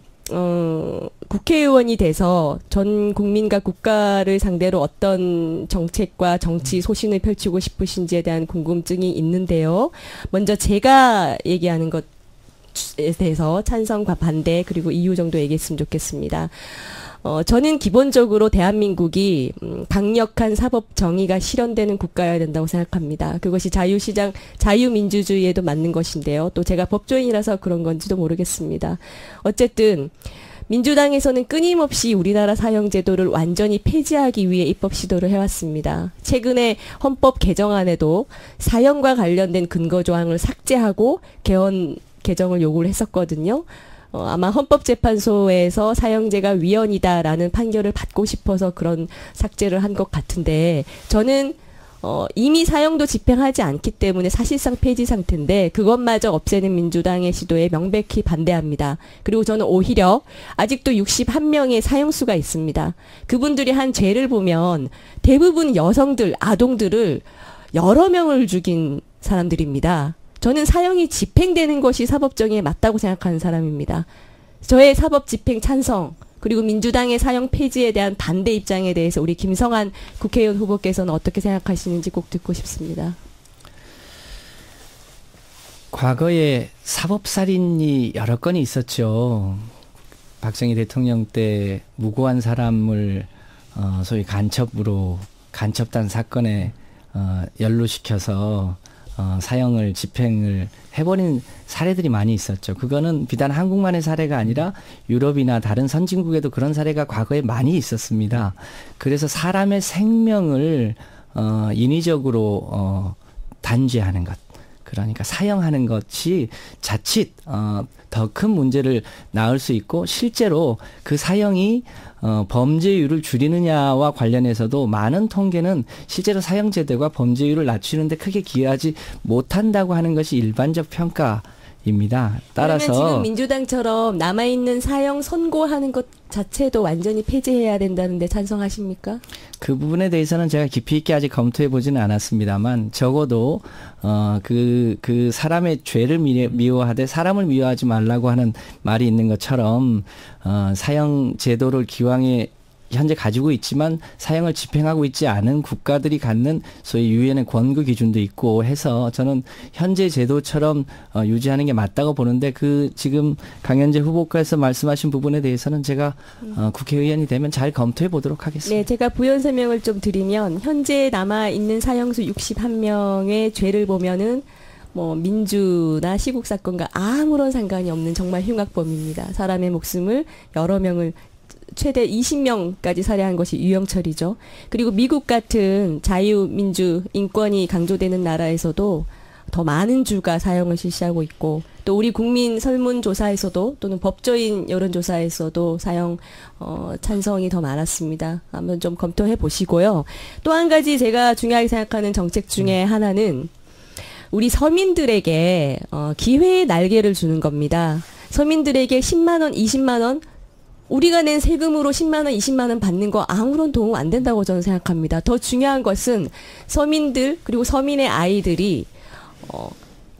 국회의원이 돼서 전 국민과 국가를 상대로 어떤 정책과 정치 소신을 펼치고 싶으신지에 대한 궁금증이 있는데요. 먼저 제가 얘기하는 것에 대해서 찬성과 반대 그리고 이유 정도 얘기했으면 좋겠습니다. 저는 기본적으로 대한민국이 강력한 사법 정의가 실현되는 국가여야 된다고 생각합니다. 그것이 자유시장, 자유민주주의에도 맞는 것인데요. 또 제가 법조인이라서 그런 건지도 모르겠습니다. 어쨌든 민주당에서는 끊임없이 우리나라 사형제도를 완전히 폐지하기 위해 입법 시도를 해왔습니다. 최근에 헌법 개정안에도 사형과 관련된 근거조항을 삭제하고 개정을 요구를 했었거든요. 아마 헌법재판소에서 사형제가 위헌이다라는 판결을 받고 싶어서 그런 삭제를 한 것 같은데, 저는 이미 사형도 집행하지 않기 때문에 사실상 폐지 상태인데 그것마저 없애는 민주당의 시도에 명백히 반대합니다. 그리고 저는 오히려 아직도 61명의 사형수가 있습니다. 그분들이 한 죄를 보면 대부분 여성들, 아동들을 여러 명을 죽인 사람들입니다. 저는 사형이 집행되는 것이 사법정의에 맞다고 생각하는 사람입니다. 저의 사법 집행 찬성, 그리고 민주당의 사형 폐지에 대한 반대 입장에 대해서 우리 김성환 국회의원 후보께서는 어떻게 생각하시는지 꼭 듣고 싶습니다. 과거에 사법살인이 여러 건이 있었죠. 박정희 대통령 때 무고한 사람을 소위 간첩단 사건에 연루시켜서 사형을 집행을 해버린 사례들이 많이 있었죠. 그거는 비단 한국만의 사례가 아니라 유럽이나 다른 선진국에도 그런 사례가 과거에 많이 있었습니다. 그래서 사람의 생명을 인위적으로 단죄하는 것, 그러니까 사형하는 것이 자칫 더 큰 문제를 낳을 수 있고, 실제로 그 사형이 범죄율을 줄이느냐와 관련해서도 많은 통계는 실제로 사형제도가 범죄율을 낮추는데 크게 기여하지 못한다고 하는 것이 일반적 평가입니다. 따라서 그러면 지금 민주당처럼 남아있는 사형 선고하는 것 자체도 완전히 폐지해야 된다는데 찬성하십니까? 그 부분에 대해서는 제가 깊이 있게 아직 검토해 보지는 않았습니다만, 적어도 그 사람의 죄를 미워하되 사람을 미워하지 말라고 하는 말이 있는 것처럼 사형 제도를 기왕에 현재 가지고 있지만 사형을 집행하고 있지 않은 국가들이 갖는 소위 유엔의 권고 기준도 있고 해서 저는 현재 제도처럼 유지하는 게 맞다고 보는데, 그 지금 강현재 후보께서 말씀하신 부분에 대해서는 제가 국회의원이 되면 잘 검토해 보도록 하겠습니다. 네, 제가 부연 설명을 좀 드리면, 현재 남아있는 사형수 61명의 죄를 보면은 민주나 시국 사건과 아무런 상관이 없는 정말 흉악범입니다. 사람의 목숨을 여러 명을 최대 20명까지 살해한 것이 유영철이죠. 그리고 미국 같은 자유, 민주, 인권이 강조되는 나라에서도 더 많은 주가 사형을 실시하고 있고, 또 우리 국민 설문조사에서도 또는 법조인 여론조사에서도 사형 찬성이 더 많았습니다. 한번 좀 검토해 보시고요. 또 한 가지 제가 중요하게 생각하는 정책 중에 하나는 우리 서민들에게 기회의 날개를 주는 겁니다. 서민들에게 10만 원, 20만 원 우리가 낸 세금으로 10만 원, 20만 원 받는 거 아무런 도움 안 된다고 저는 생각합니다. 더 중요한 것은 서민들 그리고 서민의 아이들이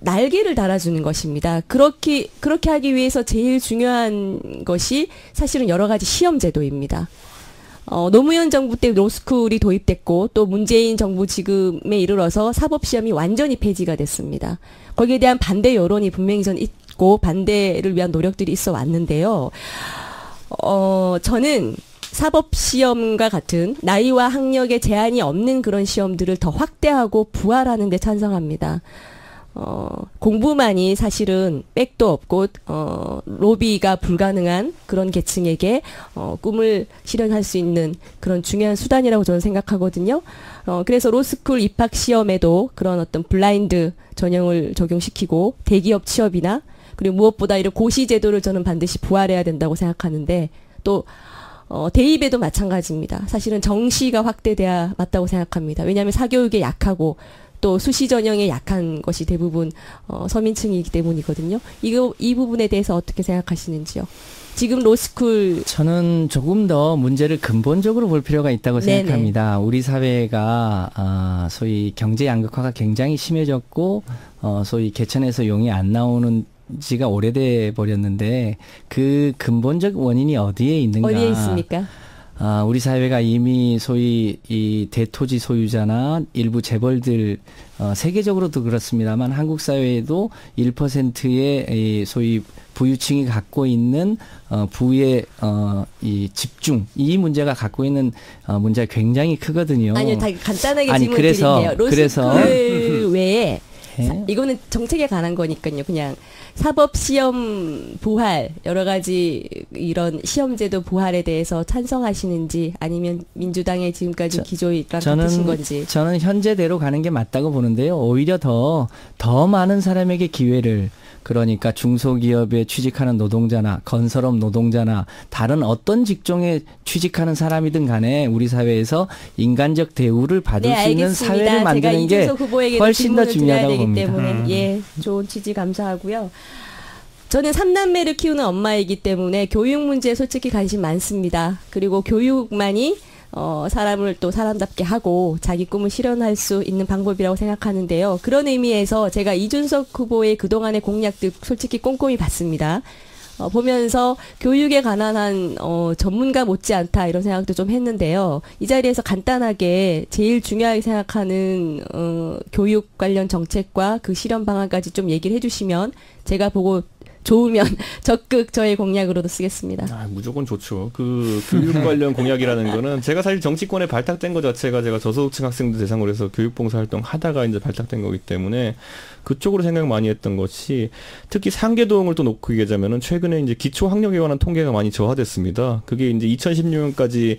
날개를 달아주는 것입니다. 그렇게 하기 위해서 제일 중요한 것이 사실은 여러 가지 시험 제도입니다. 노무현 정부 때 로스쿨이 도입됐고 또 문재인 정부 지금에 이르러서 사법시험이 완전히 폐지가 됐습니다. 거기에 대한 반대 여론이 분명히 전 있고 반대를 위한 노력들이 있어 왔는데요. 저는 사법시험과 같은 나이와 학력에 제한이 없는 그런 시험들을 더 확대하고 부활하는 데 찬성합니다. 공부만이 사실은 백도 없고 로비가 불가능한 그런 계층에게 꿈을 실현할 수 있는 그런 중요한 수단이라고 저는 생각하거든요. 그래서 로스쿨 입학 시험에도 그런 어떤 블라인드 전형을 적용시키고 대기업 취업이나 그리고 무엇보다 이런 고시 제도를 저는 반드시 부활해야 된다고 생각하는데 또 대입에도 마찬가지입니다. 사실은 정시가 확대돼야 맞다고 생각합니다. 왜냐하면 사교육에 약하고 또 수시 전형에 약한 것이 대부분 서민층이기 때문이거든요. 이 부분에 대해서 어떻게 생각하시는지요? 지금 로스쿨 저는 조금 더 문제를 근본적으로 볼 필요가 있다고 네네. 생각합니다. 우리 사회가 소위 경제 양극화가 굉장히 심해졌고 소위 개천에서 용이 안 나오는 지가 오래돼 버렸는데 그 근본적 원인이 어디에 있는가? 어디에 있습니까? 우리 사회가 이미 소위 이 대토지 소유자나 일부 재벌들 세계적으로도 그렇습니다만 한국 사회에도 1%의 이 소위 부유층이 갖고 있는 부의 이 집중 이 문제가 갖고 있는 문제가 굉장히 크거든요. 아니요, 다 간단하게 질문 그래서 드릴게요. 로스쿨 외에 이거는 정책에 관한 거니까요. 그냥 사법시험 부활 여러 가지 이런 시험제도 부활에 대해서 찬성하시는지 아니면 민주당의 지금까지 기조랑 같으신 건지. 저는 현재대로 가는 게 맞다고 보는데요. 오히려 더 많은 사람에게 기회를 그러니까 중소기업에 취직하는 노동자나 건설업 노동자나 다른 어떤 직종에 취직하는 사람이든 간에 우리 사회에서 인간적 대우를 받을 수 있는 사회를 만드는 게 훨씬 더 중요하다고 봅니다. 때문에 좋은 취지 감사하고요. 저는 3남매를 키우는 엄마이기 때문에 교육 문제에 솔직히 관심 많습니다. 그리고 교육만이 사람을 또 사람답게 하고 자기 꿈을 실현할 수 있는 방법이라고 생각하는데요. 그런 의미에서 제가 이준석 후보의 그동안의 공약들 솔직히 꼼꼼히 봤습니다. 보면서 교육에 관한 한 전문가 못지않다 이런 생각도 좀 했는데요. 이 자리에서 간단하게 제일 중요하게 생각하는 교육 관련 정책과 그 실현 방안까지 좀 얘기를 해주시면 제가 보고 좋으면 적극 저의 공약으로도 쓰겠습니다. 무조건 좋죠. 그 교육 관련 공약이라는 거는 제가 사실 정치권에 발탁된 것 자체가 제가 저소득층 학생들 대상으로 해서 교육봉사 활동 하다가 이제 발탁된 거기 때문에 그쪽으로 생각 많이 했던 것이 특히 상계동을 또 놓고 얘기하자면은 최근에 이제 기초 학력에 관한 통계가 많이 저하됐습니다. 그게 이제 2016년까지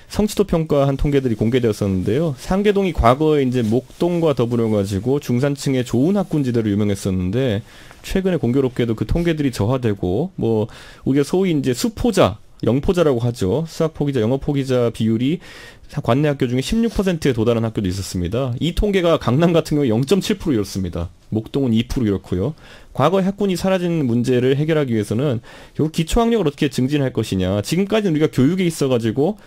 성취도 평가한 통계들이 공개되었었는데요. 상계동이 과거에 이제 목동과 더불어 가지고 중산층의 좋은 학군지대로 유명했었는데 최근에 공교롭게도 그 통계들이 저하되고 뭐 우리가 소위 이제 수포자, 영포자라고 하죠. 수학 포기자, 영어 포기자 비율이 관내 학교 중에 16%에 도달한 학교도 있었습니다. 이 통계가 강남 같은 경우에 0.7% 이렇습니다. 목동은 2% 이렇고요. 과거의 학군이 사라진 문제를 해결하기 위해서는 결국 기초학력을 어떻게 증진할 것이냐. 지금까지는 우리가 교육에 있어가지고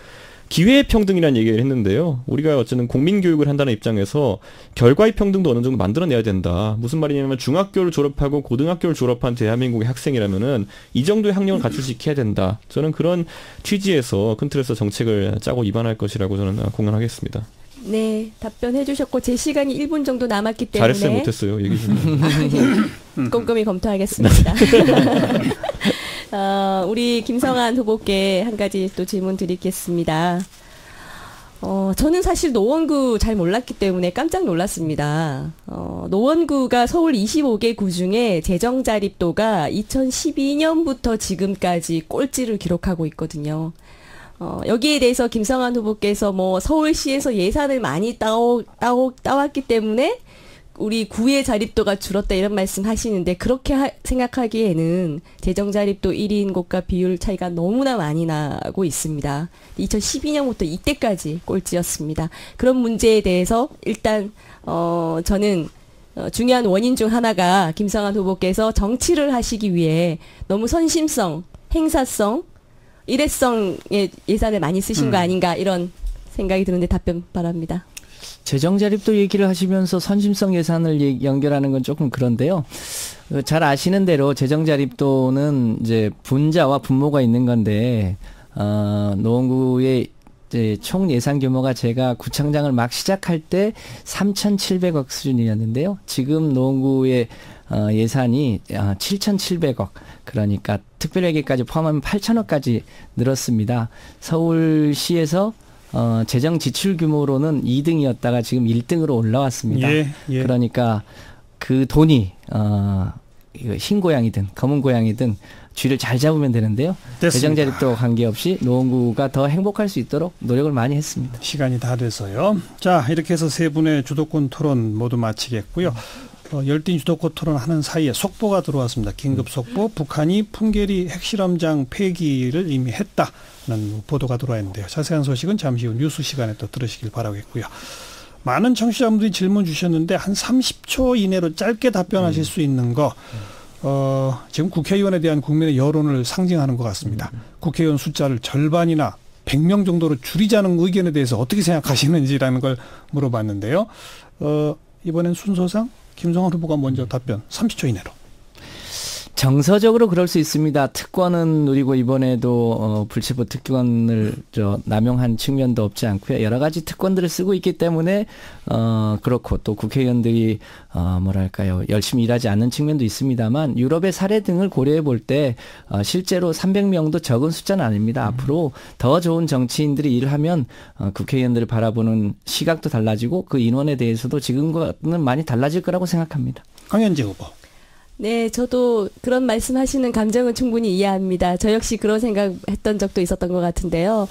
기회평등이라는 얘기를 했는데요. 우리가 어쨌든 공민교육을 한다는 입장에서 결과의 평등도 어느 정도 만들어내야 된다. 무슨 말이냐면 중학교를 졸업하고 고등학교를 졸업한 대한민국의 학생이라면은 이 정도의 학력을 갖추시켜야 된다. 저는 그런 취지에서 큰 틀에서 정책을 짜고 입안할 것이라고 저는 공언하겠습니다. 네, 답변해 주셨고 제 시간이 1분 정도 남았기 때문에 잘했어요, 못했어요. 얘기 좀. 꼼꼼히 검토하겠습니다. 우리 김성한 후보께 한 가지 또 질문 드리겠습니다. 저는 사실 노원구 잘 몰랐기 때문에 깜짝 놀랐습니다. 노원구가 서울 25개 구 중에 재정 자립도가 2012년부터 지금까지 꼴찌를 기록하고 있거든요. 여기에 대해서 김성한 후보께서 뭐 서울시에서 예산을 많이 따왔기 때문에 우리 구의 자립도가 줄었다 이런 말씀 하시는데 그렇게 생각하기에는 재정 자립도 1위인 곳과 비율 차이가 너무나 많이 나고 있습니다. 2012년부터 이때까지 꼴찌였습니다. 그런 문제에 대해서 일단 저는 중요한 원인 중 하나가 김성한 후보께서 정치를 하시기 위해 너무 선심성, 행사성 일회성의 예산을 많이 쓰신 거 아닌가 이런 생각이 드는데 답변 바랍니다. 재정자립도 얘기를 하시면서 선심성 예산을 연결하는 건 조금 그런데요. 잘 아시는 대로 재정자립도는 이제 분자와 분모가 있는 건데 노원구의 이제 총 예산 규모가 제가 구청장을 막 시작할 때 3,700억 수준이었는데요. 지금 노원구의 예산이 7,700억, 그러니까 특별회계까지 포함하면 8,000억까지 늘었습니다. 서울시에서 재정 지출 규모로는 2등이었다가 지금 1등으로 올라왔습니다. 예. 그러니까 그 돈이 흰 고양이든 검은 고양이든 쥐를 잘 잡으면 되는데요. 재정자립도 관계없이 노원구가 더 행복할 수 있도록 노력을 많이 했습니다. 시간이 다 돼서요. 자, 이렇게 해서 세 분의 주도권 토론 모두 마치겠고요. 열띤 주도권 토론하는 사이에 속보가 들어왔습니다. 긴급 속보. 북한이 풍계리 핵실험장 폐기를 이미 했다는 보도가 들어와 있는데요. 자세한 소식은 잠시 후 뉴스 시간에 또 들으시길 바라겠고요. 많은 청취자분들이 질문 주셨는데 한 30초 이내로 짧게 답변하실 수 있는 거 지금 국회의원에 대한 국민의 여론을 상징하는 것 같습니다. 국회의원 숫자를 절반이나 100명 정도로 줄이자는 의견에 대해서 어떻게 생각하시는지라는 걸 물어봤는데요. 이번엔 순서상 김성환 후보가 먼저 답변 30초 이내로. 정서적으로 그럴 수 있습니다. 특권은 누리고 이번에도 불체포 특권을 남용한 측면도 없지 않고요. 여러 가지 특권들을 쓰고 있기 때문에 그렇고 또 국회의원들이 뭐랄까요, 열심히 일하지 않는 측면도 있습니다만 유럽의 사례 등을 고려해 볼 때 실제로 300명도 적은 숫자는 아닙니다. 앞으로 더 좋은 정치인들이 일하면 국회의원들을 바라보는 시각도 달라지고 그 인원에 대해서도 지금과는 많이 달라질 거라고 생각합니다. 강현재 후보. 네, 저도 그런 말씀하시는 감정은 충분히 이해합니다. 저 역시 그런 생각했던 적도 있었던 것 같은데요.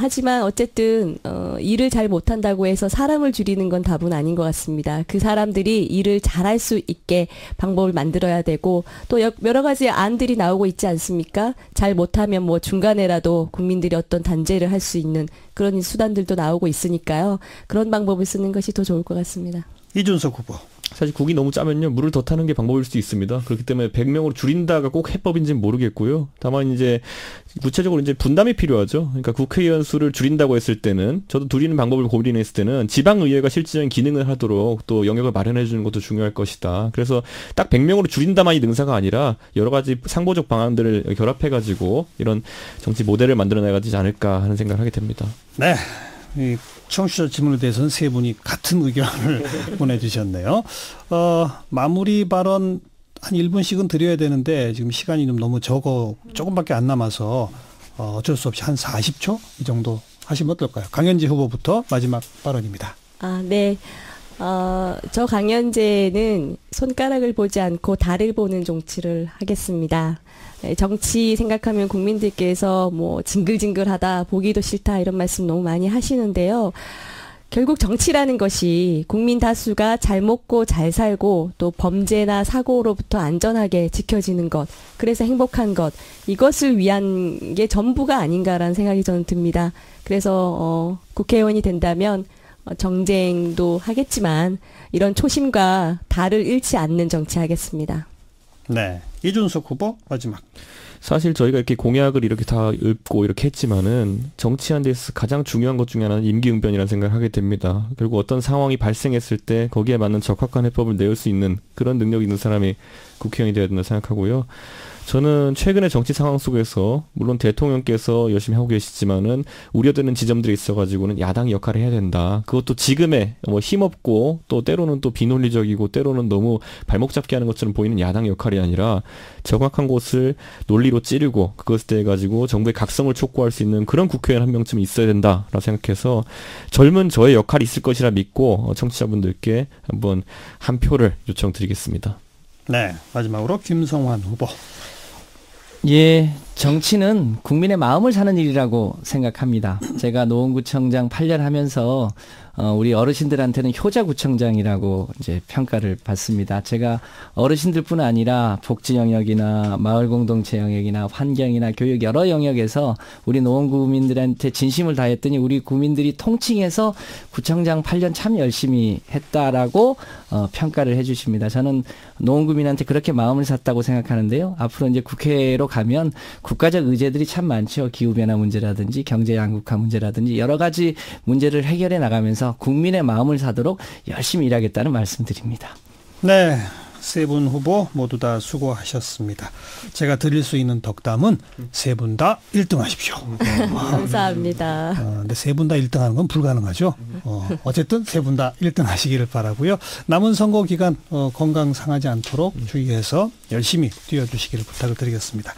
하지만 어쨌든 일을 잘 못한다고 해서 사람을 줄이는 건 답은 아닌 것 같습니다. 그 사람들이 일을 잘할 수 있게 방법을 만들어야 되고 또 여러 가지 안들이 나오고 있지 않습니까? 잘 못하면 뭐 중간에라도 국민들이 어떤 단죄를 할 수 있는 그런 수단들도 나오고 있으니까요. 그런 방법을 쓰는 것이 더 좋을 것 같습니다. 이준석 후보. 사실 국이 너무 짜면요, 물을 더 타는 게 방법일 수도 있습니다. 그렇기 때문에 100명으로 줄인다가 꼭 해법인지는 모르겠고요. 다만 이제 구체적으로 이제 분담이 필요하죠. 그러니까 국회의원 수를 줄인다고 했을 때는, 저도 줄이는 방법을 고민했을 때는 지방의회가 실질적인 기능을 하도록 또 영역을 마련해 주는 것도 중요할 것이다. 그래서 딱 100명으로 줄인다만이 능사가 아니라 여러 가지 상보적 방안들을 결합해가지고 이런 정치 모델을 만들어내야 되지 않을까 하는 생각을 하게 됩니다. 네. 이 청취자 질문에 대해서는 세 분이 같은 의견을 보내주셨네요. 마무리 발언 한 1분씩은 드려야 되는데 지금 시간이 너무 조금밖에 안 남아서 어쩔 수 없이 한 40초 이 정도 하시면 어떨까요? 강현재 후보부터 마지막 발언입니다. 네. 저 강현재는 손가락을 보지 않고 달을 보는 정치를 하겠습니다. 정치 생각하면 국민들께서 뭐 징글징글하다, 보기도 싫다 이런 말씀 너무 많이 하시는데요. 결국 정치라는 것이 국민 다수가 잘 먹고 잘 살고 또 범죄나 사고로부터 안전하게 지켜지는 것, 그래서 행복한 것, 이것을 위한 게 전부가 아닌가라는 생각이 저는 듭니다. 그래서 국회의원이 된다면 정쟁도 하겠지만 이런 초심과 달을 잃지 않는 정치하겠습니다. 네, 이준석 후보 마지막. 사실 저희가 이렇게 공약을 이렇게 다 읊고 이렇게 했지만은 정치하는 데 있어서 가장 중요한 것 중에 하나는 임기응변이라는 생각을 하게 됩니다. 결국 어떤 상황이 발생했을 때 거기에 맞는 적합한 해법을 내올 수 있는 그런 능력이 있는 사람이 국회의원이 되어야 된다 생각하고요. 저는 최근의 정치 상황 속에서 물론 대통령께서 열심히 하고 계시지만은 우려되는 지점들이 있어가지고는 야당이 역할을 해야 된다. 그것도 지금의 뭐 힘없고 또 때로는 또 비논리적이고 때로는 너무 발목 잡기 하는 것처럼 보이는 야당의 역할이 아니라 정확한 곳을 논리로 찌르고 그것에 대해 가지고 정부의 각성을 촉구할 수 있는 그런 국회의원 한 명쯤 있어야 된다라고 생각해서 젊은 저의 역할이 있을 것이라 믿고 청취자분들께 한번 한 표를 요청드리겠습니다. 네, 마지막으로 김성환 후보. 예, 정치는 국민의 마음을 사는 일이라고 생각합니다. 제가 노원구청장 8년 하면서 우리 어르신들한테는 효자구청장이라고 이제 평가를 받습니다. 제가 어르신들뿐 아니라 복지 영역이나 마을 공동체 영역이나 환경이나 교육 여러 영역에서 우리 노원구민들한테 진심을 다했더니 우리 구민들이 통칭해서 구청장 8년 참 열심히 했다라고 평가를 해주십니다. 저는 노원구민한테 그렇게 마음을 샀다고 생각하는데요. 앞으로 이제 국회로 가면 국가적 의제들이 참 많죠. 기후변화 문제라든지 경제 양극화 문제라든지 여러 가지 문제를 해결해 나가면서 국민의 마음을 사도록 열심히 일하겠다는 말씀드립니다. 네. 세 분 후보 모두 다 수고하셨습니다. 제가 드릴 수 있는 덕담은 세 분 다 1등 하십시오. 감사합니다. 근데 세 분 다 1등 하는 건 불가능하죠. 어쨌든 세 분 다 1등 하시기를 바라고요. 남은 선거 기간 건강 상하지 않도록 주의해서 열심히 뛰어주시기를 부탁을 드리겠습니다.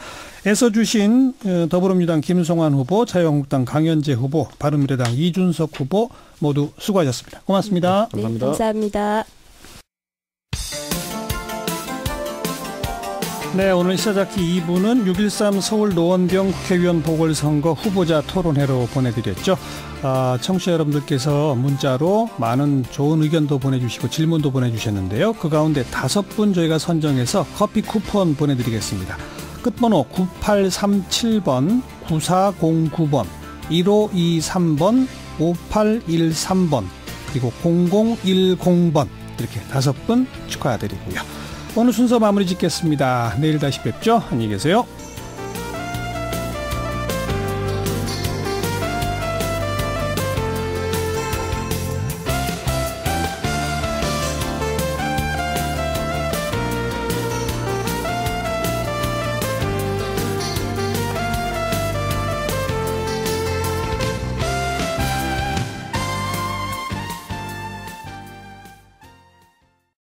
애써 주신 더불어민주당 김성환 후보, 자유한국당 강현재 후보, 바른미래당 이준석 후보 모두 수고하셨습니다. 고맙습니다. 네, 감사합니다. 네, 오늘 시사잡기 2부는 6.13 서울 노원병 국회의원 보궐선거 후보자 토론회로 보내드렸죠. 청취자 여러분들께서 문자로 많은 좋은 의견도 보내주시고 질문도 보내주셨는데요. 그 가운데 5분 저희가 선정해서 커피 쿠폰 보내드리겠습니다. 끝번호 9837번, 9409번, 1523번, 5813번, 그리고 0010번 이렇게 5분 축하드리고요. 오늘 순서 마무리 짓겠습니다. 내일 다시 뵙죠. 안녕히 계세요.